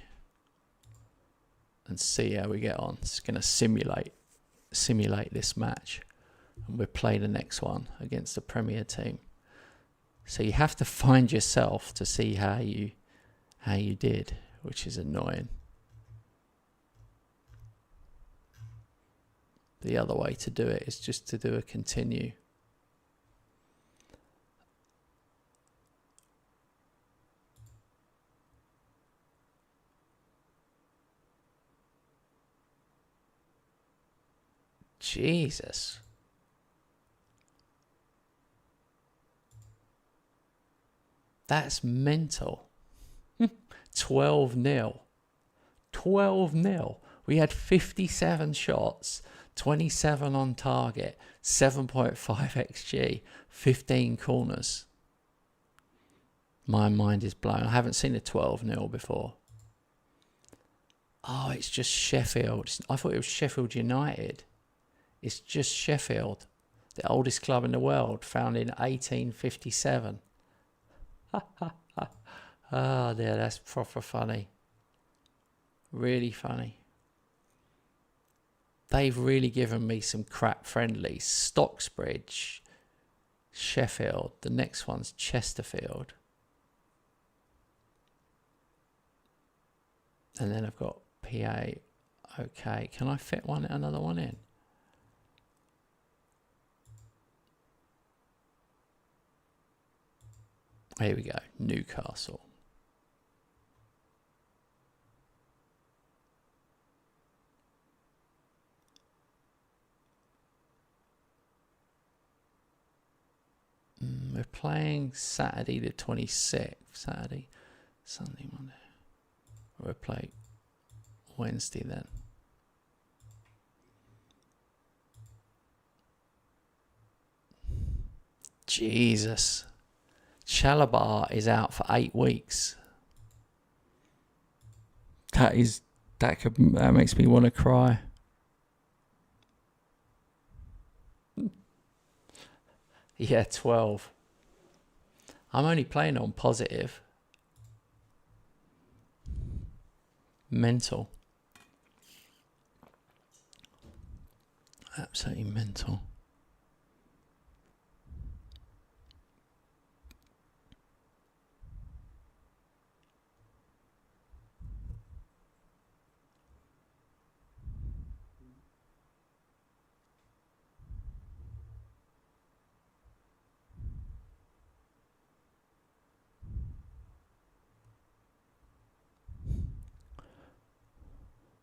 Speaker 1: and see how we get on. It's going to simulate this match, and we'll play the next one against the Premier team. So you have to find yourself to see how you did, which is annoying. The other way to do it is just to do a continue. Jesus. That's mental. 12-0. 12-0. We had 57 shots, 27 on target, 7.5 XG, 15 corners. My mind is blown. I haven't seen a 12-0 before. Oh, it's just Sheffield. I thought it was Sheffield United. It's just Sheffield, the oldest club in the world, founded in 1857. Oh dear, that's proper funny. Really funny. They've really given me some crap friendlies. Stocksbridge, Sheffield. The next one's Chesterfield. And then I've got PA. Okay, can I fit another one in? Here we go, Newcastle. We're playing Saturday the 26th. Saturday, Sunday, Monday. We'll play Wednesday then. Jesus. Chalabar is out for 8 weeks. That makes me want to cry. Yeah, 12. I'm only playing on positive. Mental. Absolutely mental.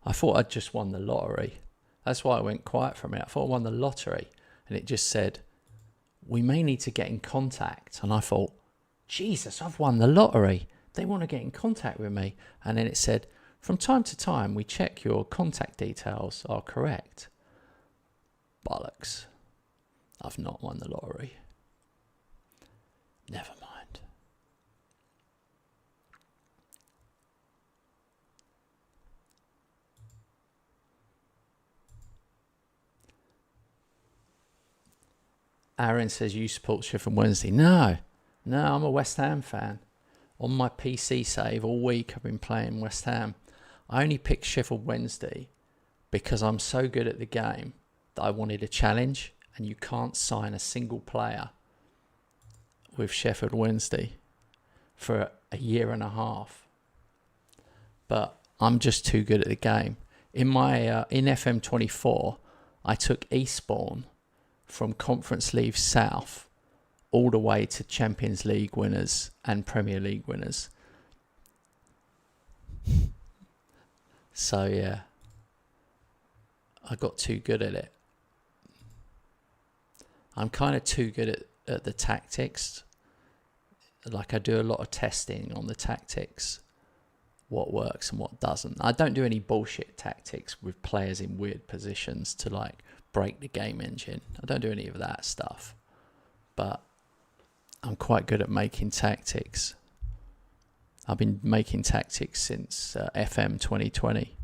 Speaker 1: I thought I'd just won the lottery. That's why I went quiet for a minute. I thought I won the lottery. And it just said, we may need to get in contact. And I thought, Jesus, I've won the lottery. They want to get in contact with me. And then it said, from time to time, we check your contact details are correct. Bollocks. I've not won the lottery. Never mind. Aaron says you support Sheffield Wednesday. No, I'm a West Ham fan. On my PC save all week I've been playing West Ham. I only picked Sheffield Wednesday because I'm so good at the game that I wanted a challenge, and you can't sign a single player with Sheffield Wednesday for a year and a half. But I'm just too good at the game. In my in FM24, I took Eastbourne from Conference League South all the way to Champions League winners and Premier League winners. So yeah, I got too good at it. I'm kind of too good at the tactics. Like I do a lot of testing on the tactics, what works and what doesn't. I don't do any bullshit tactics with players in weird positions to like break the game engine. I don't do any of that stuff, but I'm quite good at making tactics. I've been making tactics since FM 2020.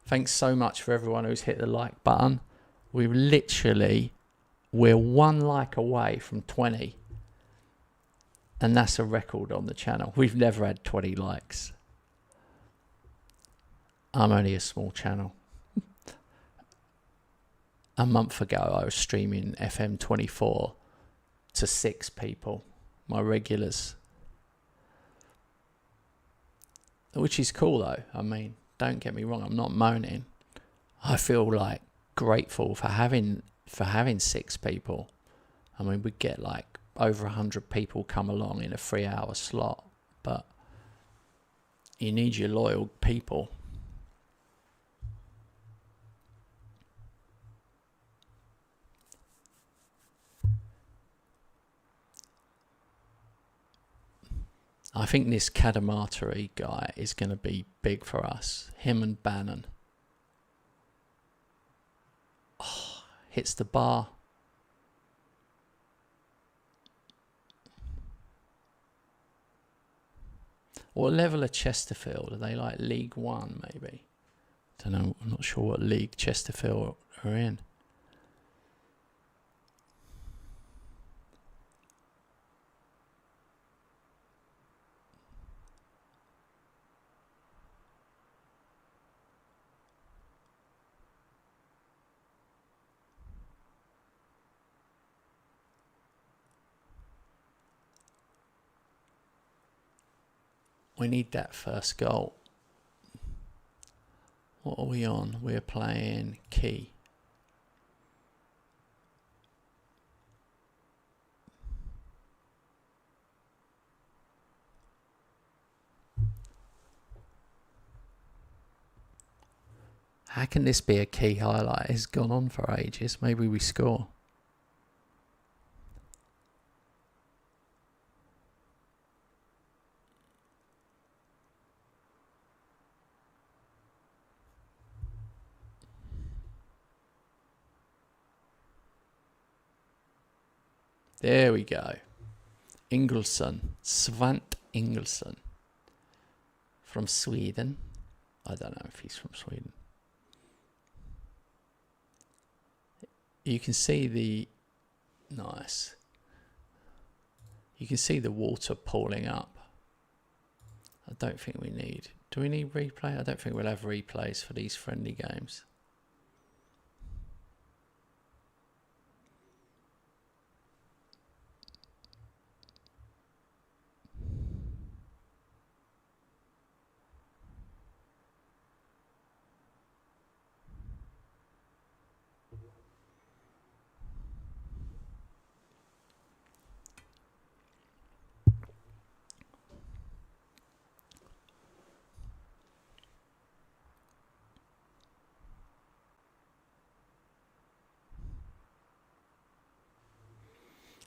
Speaker 1: Thanks so much for everyone who's hit the like button. We're one like away from 20. And that's a record on the channel. We've never had 20 likes. I'm only a small channel. A month ago, I was streaming FM24 to 6 people, my regulars. Which is cool though. I mean, don't get me wrong, I'm not moaning. I feel like grateful for having 6 people. I mean, we get like over 100 people come along in a 3-hour slot, but you need your loyal people. I think this Kadamatari guy is going to be big for us. Him and Bannon. Oh, hits the bar. What level of Chesterfield? Are they like League One maybe? Don't know. I'm not sure what league Chesterfield are in. We need that first goal. What are we on? We're playing Key. How can this be a Key highlight? It's gone on for ages. Maybe we score. There we go. Ingelsson. Svante Ingelsson. From Sweden. I don't know if he's from Sweden. You can see the... Nice. You can see the water pooling up. I don't think we need... Do we need replay? I don't think we'll have replays for these friendly games.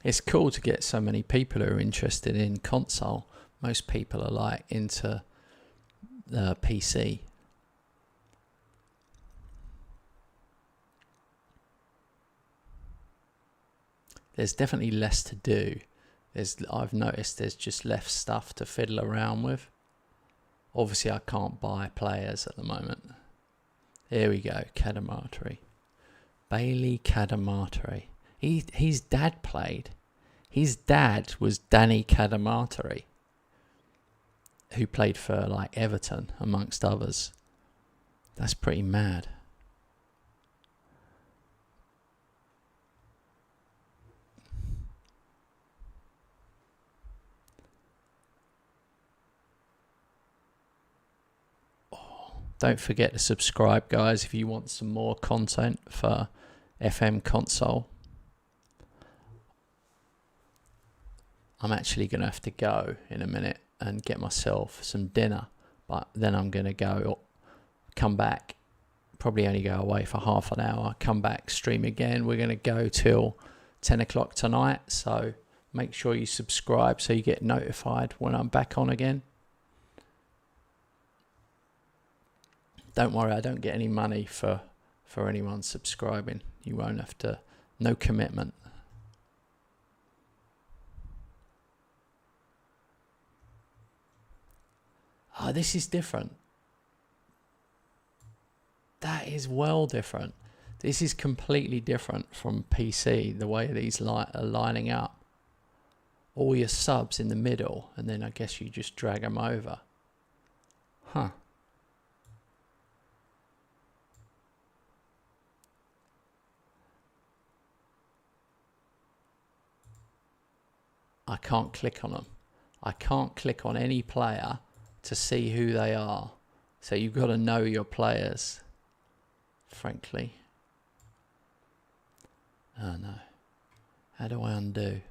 Speaker 1: It's cool to get so many people who are interested in console. Most people are like into the PC. There's definitely less to do. I've noticed there's just less stuff to fiddle around with. Obviously I can't buy players at the moment. Here we go, Kadamatari. Bailey Kadamatari. His dad played. His dad was Danny Kadamatari, who played for like Everton, amongst others. That's pretty mad. Don't forget to subscribe, guys, if you want some more content for FM console. I'm actually going to have to go in a minute and get myself some dinner, but then I'm going to come back, probably only go away for half an hour, come back, stream again. We're going to go till 10 o'clock tonight, so make sure you subscribe so you get notified when I'm back on again. Don't worry, I don't get any money for anyone subscribing. You won't have to, no commitment. Oh, this is different. That is well different. This is completely different from PC, the way these are lining up. all your subs in the middle, and then I guess you just drag them over. Huh. I can't click on them. I can't click on any player to see who they are. So you've got to know your players, frankly. Oh no. How do I undo?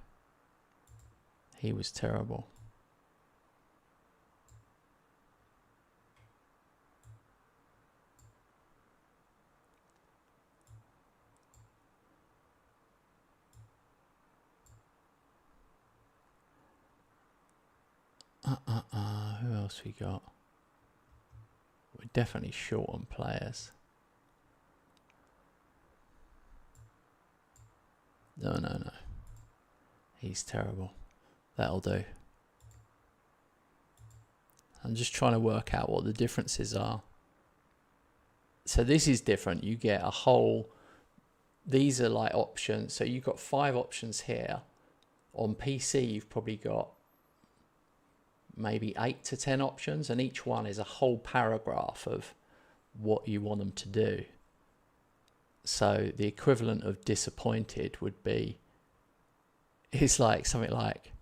Speaker 1: He was terrible. Who else we got? We're definitely short on players. No. He's terrible. That'll do. I'm just trying to work out what the differences are. So this is different. You get a whole... These are like options. So you've got 5 options here. On PC, you've probably got maybe 8 to 10 options, and each one is a whole paragraph of what you want them to do. So the equivalent of disappointed would be, it's like something like,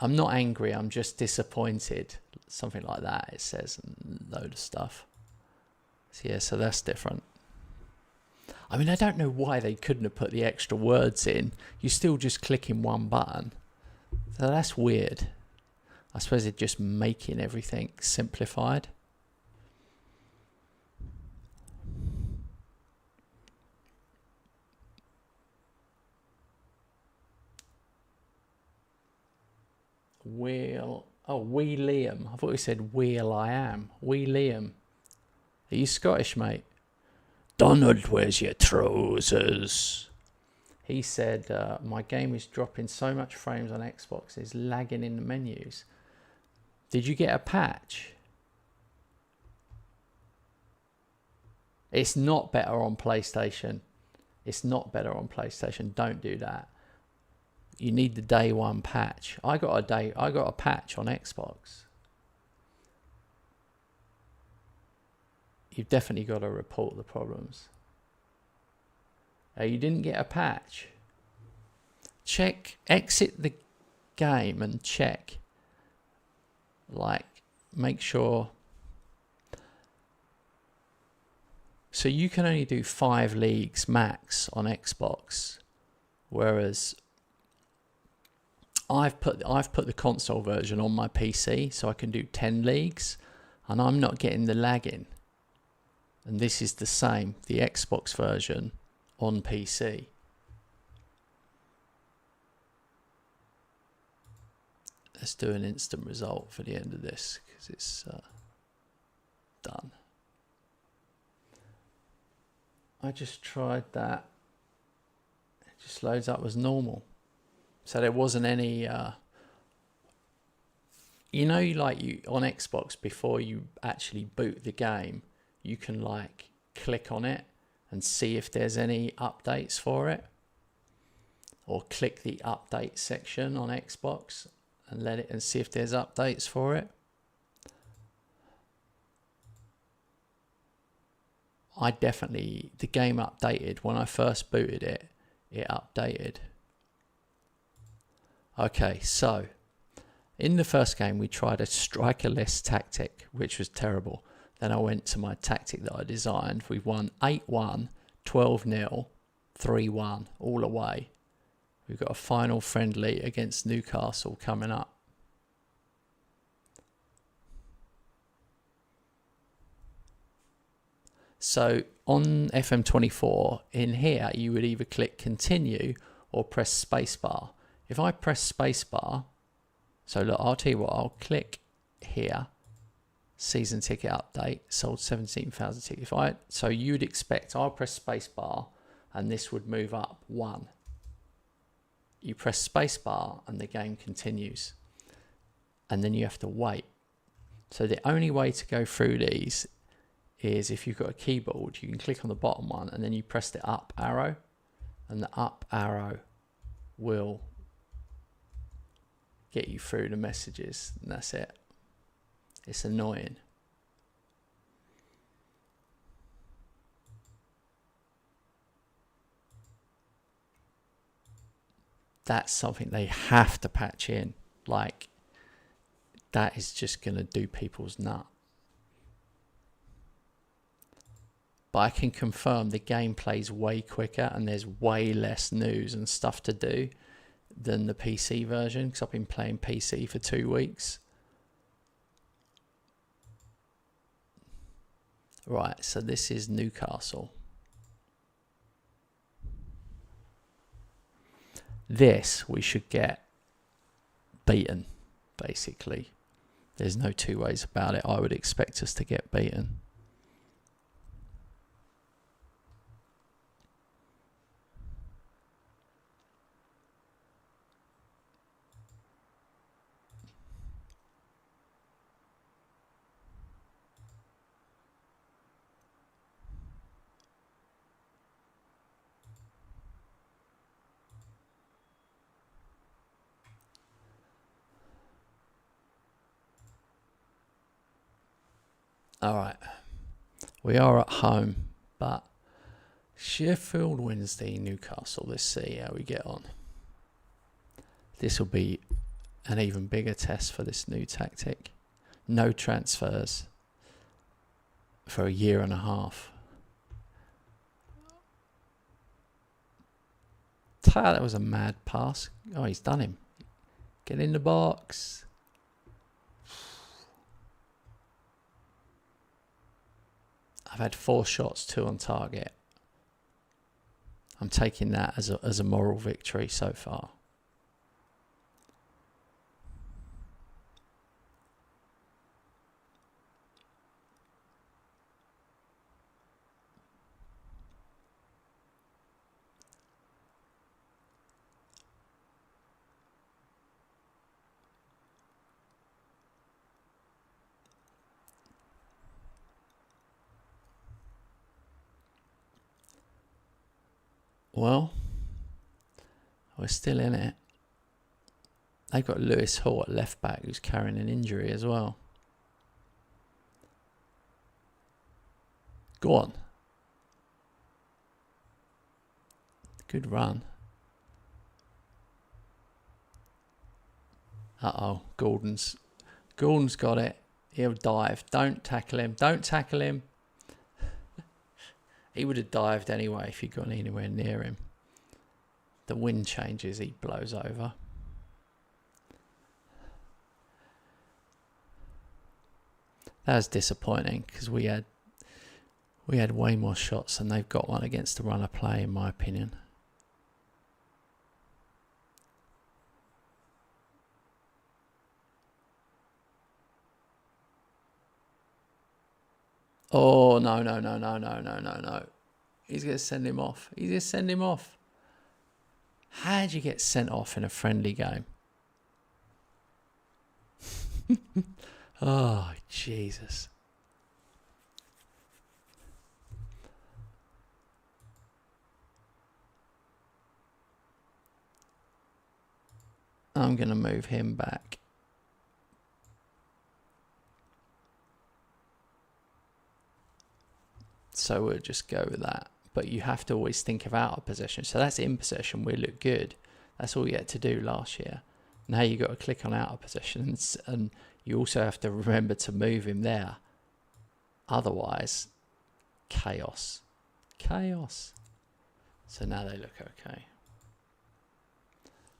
Speaker 1: I'm not angry, I'm just disappointed. Something like that, it says, and a load of stuff. So yeah, so that's different. I mean, I don't know why they couldn't have put the extra words in. You're still just clicking one button. So that's weird. I suppose they're just making everything simplified. Wheel. Oh, Wee Liam. I thought we said Wheel I Am. Wee Liam. Are you Scottish, mate? Donald, where's your trousers? He said, my game is dropping so much frames on Xbox, it's lagging in the menus. Did you get a patch? It's not better on PlayStation. It's not better on PlayStation. Don't do that. You need the day one patch. I got a patch on Xbox. You've definitely got to report the problems. You didn't get a patch. Check, exit the game and check. Like, make sure. So you can only do 5 leagues max on Xbox, whereas I've put the console version on my PC, so I can do 10 leagues, and I'm not getting the lagging. And this is the same, the Xbox version on PC. Let's do an instant result for the end of this, because it's done. I just tried that. It just loads up as normal. So there wasn't any, you know, like you on Xbox, before you actually boot the game, you can like click on it and see if there's any updates for it, or click the update section on Xbox and let it and see if there's updates for it. The game updated when I first booted it. It updated. Okay, so in the first game we tried a strikerless tactic, which was terrible. Then I went to my tactic that I designed. We won 8-1, 12-0, 3-1, all away. We've got a final friendly against Newcastle coming up. So on FM24, in here, you would either click continue or press spacebar. If I press spacebar, so look, I'll tell you what, I'll click here, season ticket update, sold 17,000 tickets. So you'd expect, I'll press spacebar and this would move up 1. You press spacebar and the game continues. And then you have to wait. So the only way to go through these is if you've got a keyboard, you can click on the bottom one and then you press the up arrow, and the up arrow will get you through the messages, and that's it. It's annoying. That's something they have to patch in. Like, that is just going to do people's nut. But I can confirm the game plays way quicker and there's way less news and stuff to do than the PC version, because I've been playing PC for 2 weeks. Right, so this is Newcastle. This we should get beaten, basically. There's no two ways about it. I would expect us to get beaten. All right, we are at home, but Sheffield Wednesday, Newcastle. Let's see how we get on. This will be an even bigger test for this new tactic. No transfers for a year and a half. That was a mad pass. Oh, he's done him. Get in the box. I've had 4 shots, 2 on target. I'm taking that as a moral victory so far. Well, we're still in it. They've got Lewis Hall at left back, who's carrying an injury as well. Go on. Good run. Uh-oh, Gordon's got it. He'll dive. Don't tackle him. Don't tackle him. He would have dived anyway if he'd gone anywhere near him. The wind changes, he blows over. That was disappointing because we had way more shots than they've got one against the run of play, in my opinion. Oh, no. He's going to send him off. How'd you get sent off in a friendly game? Oh, Jesus. I'm going to move him back. So we'll just go with that. But you have to always think of out of possession. So that's in possession. We look good. That's all you had to do last year. Now you've got to click on out of possession. And you also have to remember to move him there. Otherwise, chaos. So now they look okay.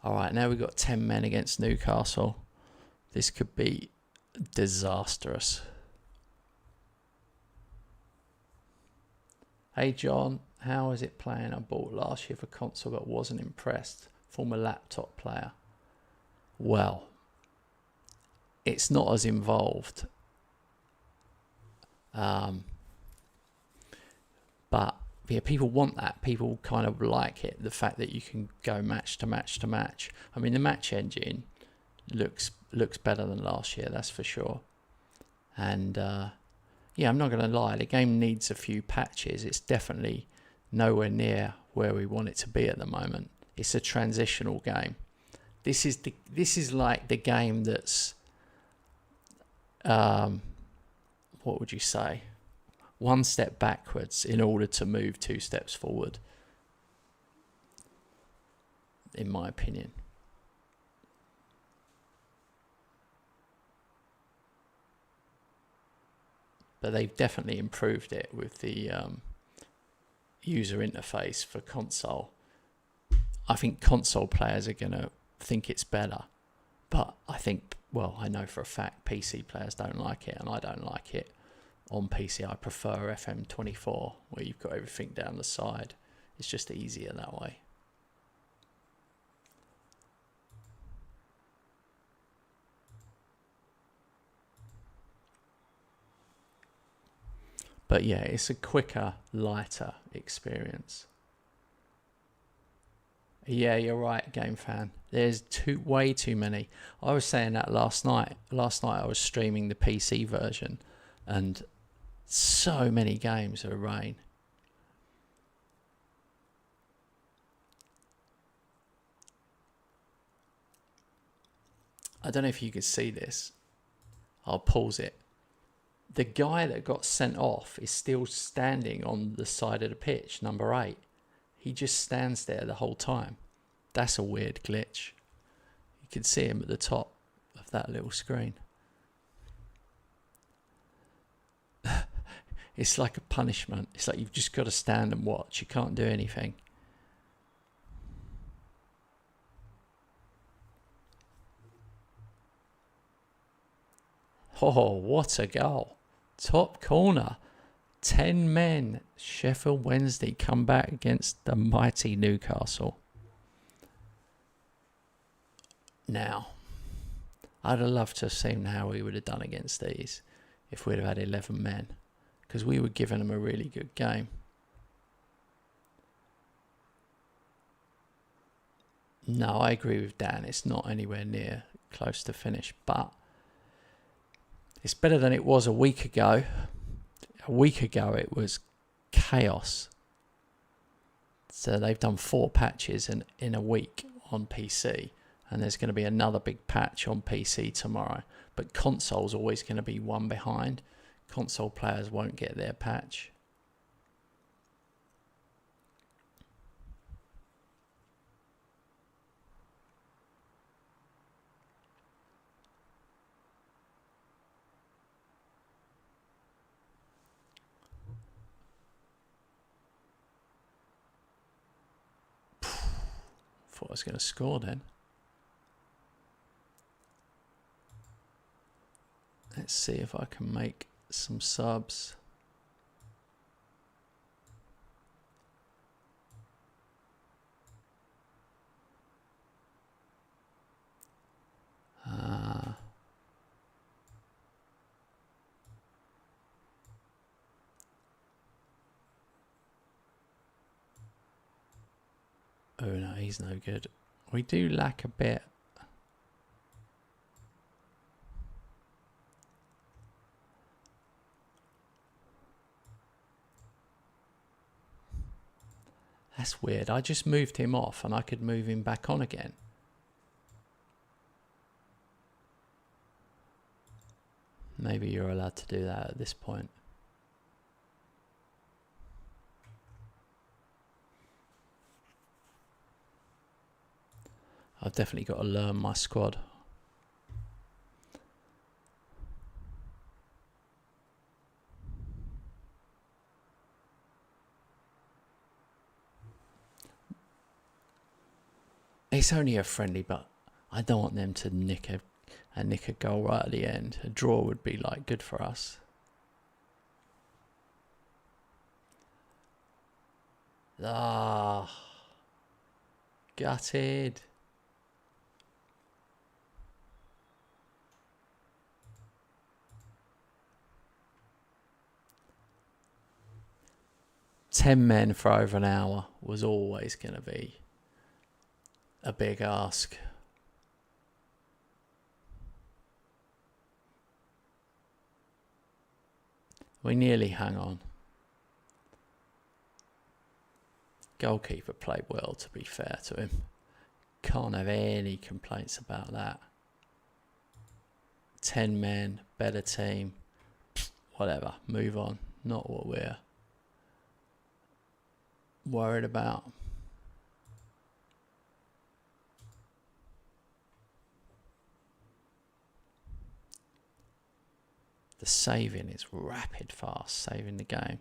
Speaker 1: All right, now we've got 10 men against Newcastle. This could be disastrous. Hey John, how is it playing? I bought last year for console but wasn't impressed. Former laptop player. Well, it's not as involved. But yeah, people want that. People kind of like it. The fact that you can go match to match to match. I mean, the match engine looks better than last year, that's for sure. And yeah, I'm not going to lie. The game needs a few patches. It's definitely nowhere near where we want it to be at the moment. It's a transitional game. This is like the game that's what would you say? One step backwards in order to move 2 steps forward, in my opinion. But they've definitely improved it with the user interface for console. I think console players are going to think it's better. But I think, well, I know for a fact PC players don't like it, and I don't like it. On PC, I prefer FM24, where you've got everything down the side. It's just easier that way. But yeah, it's a quicker, lighter experience. Yeah, you're right, game fan. There's way too many. I was saying that last night. Last night I was streaming the PC version, and so many games are rain. I don't know if you can see this. I'll pause it. The guy that got sent off is still standing on the side of the pitch, number 8. He just stands there the whole time. That's a weird glitch. You can see him at the top of that little screen. It's like a punishment. It's like you've just got to stand and watch. You can't do anything. Oh, what a goal. Top corner. 10 men. Sheffield Wednesday come back against the mighty Newcastle. Now, I'd have loved to have seen how we would have done against these if we'd have had 11 men, because we were giving them a really good game. No, I agree with Dan. It's not anywhere near close to finish, but it's better than it was a week ago. A week ago, it was chaos. So they've done 4 patches in a week on PC. And there's going to be another big patch on PC tomorrow. But console's always going to be one behind. Console players won't get their patch. Thought I was going to score then. Let's see if I can make some subs. Oh no, he's no good. We do lack a bit. That's weird. I just moved him off and I could move him back on again. Maybe you're allowed to do that at this point. I've definitely got to learn my squad. It's only a friendly, but I don't want them to nick a goal right at the end. A draw would be like good for us. Ah, gutted. Ten men for over an hour was always going to be a big ask. We nearly hung on. Goalkeeper played well, to be fair to him. Can't have any complaints about that. 10 men, better team, whatever, move on. Not what we're worried about. The saving is rapid fast, saving the game.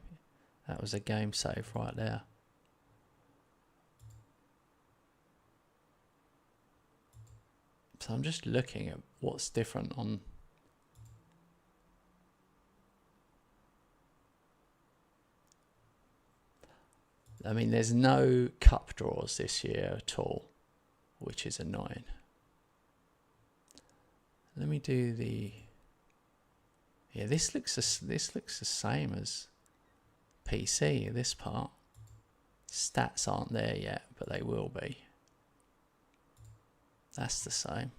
Speaker 1: That was a game save right there. So I'm just looking at what's different on... I mean, there's no cup draws this year at all, which is annoying. Let me do the... Yeah, this looks the same as PC, this part. Stats aren't there yet, but they will be. That's the same.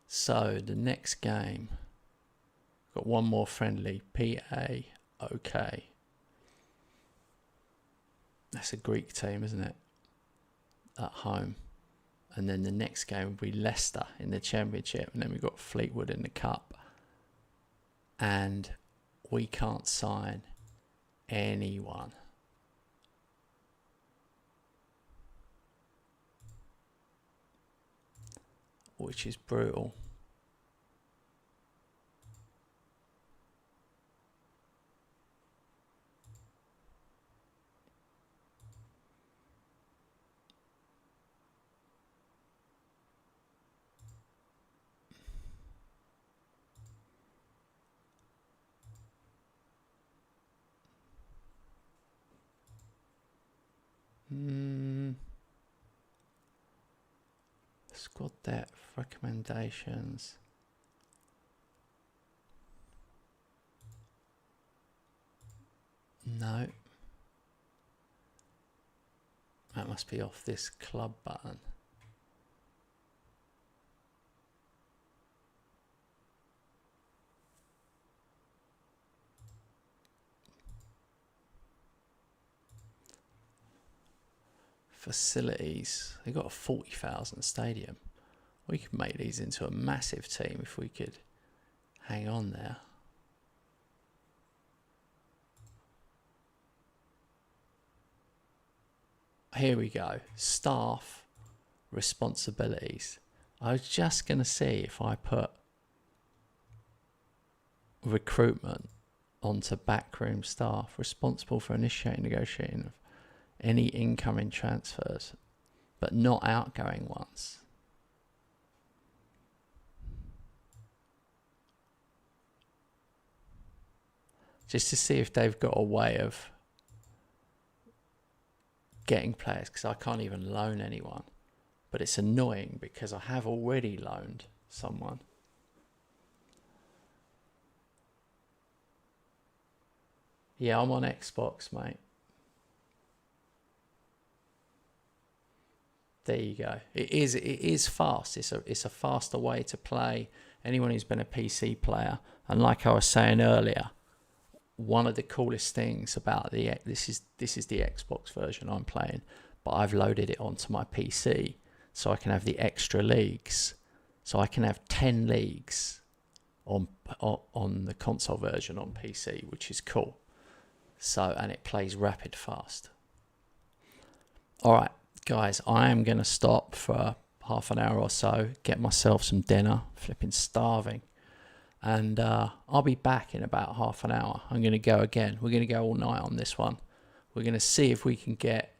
Speaker 1: So the next game, got one more friendly, PAOK. That's a Greek team, isn't it? At home. And then the next game will be Leicester in the Championship. And then we've got Fleetwood in the Cup. And we can't sign anyone. Which is brutal. Squad depth, recommendations. No. That must be off this club button. Facilities. They got a 40,000 stadium. We could make these into a massive team if we could hang on there. Here we go. Staff responsibilities. I was just going to see if I put recruitment onto backroom staff responsible for initiating negotiating of any incoming transfers, but not outgoing ones. Just to see if they've got a way of getting players, because I can't even loan anyone. But it's annoying because I have already loaned someone. Yeah, I'm on Xbox, mate. There you go. It is fast. It's a faster way to play. Anyone who's been a PC player, and like I was saying earlier, one of the coolest things about this is the Xbox version I'm playing, but I've loaded it onto my PC so I can have the extra leagues. So I can have 10 leagues on the console version on PC, which is cool. So, and it plays rapid fast. All right, guys, I am going to stop for half an hour or so, get myself some dinner, flipping starving. And I'll be back in about half an hour. I'm going to go again. We're going to go all night on this one. We're going to see if we can get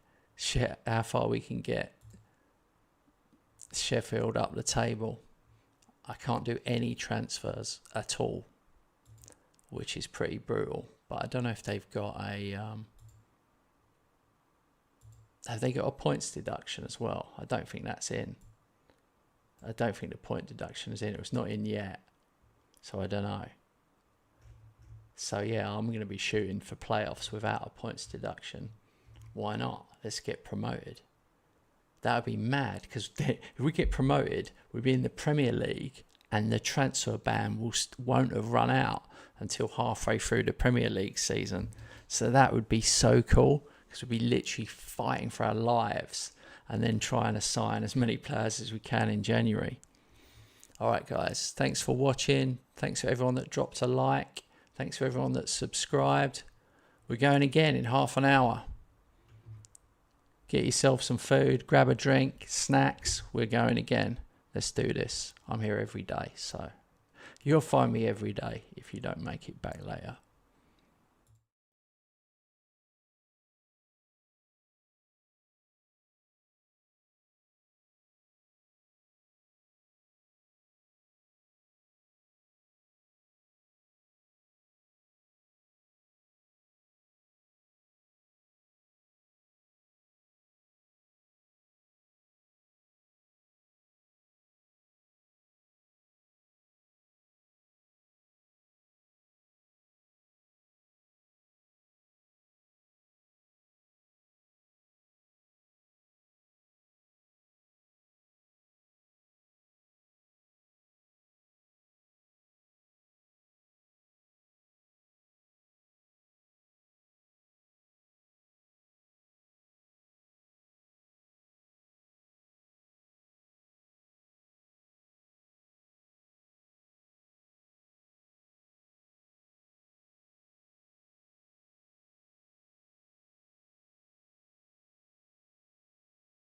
Speaker 1: how far we can get Sheffield up the table. I can't do any transfers at all, which is pretty brutal. But I don't know if they've got a... have they got a points deduction as well? I don't think that's in. I don't think the point deduction is in. It was not in yet. So I don't know. So yeah, I'm going to be shooting for playoffs without a points deduction. Why not? Let's get promoted. That would be mad, because if we get promoted, we'd be in the Premier League and the transfer ban won't have run out until halfway through the Premier League season. So that would be so cool, because we'd be literally fighting for our lives and then trying to sign as many players as we can in January. All right, guys, thanks for watching. Thanks for everyone that dropped a like. Thanks for everyone that subscribed. We're going again in half an hour. Get yourself some food, grab a drink, snacks. We're going again. Let's do this. I'm here every day, so you'll find me every day if you don't make it back later.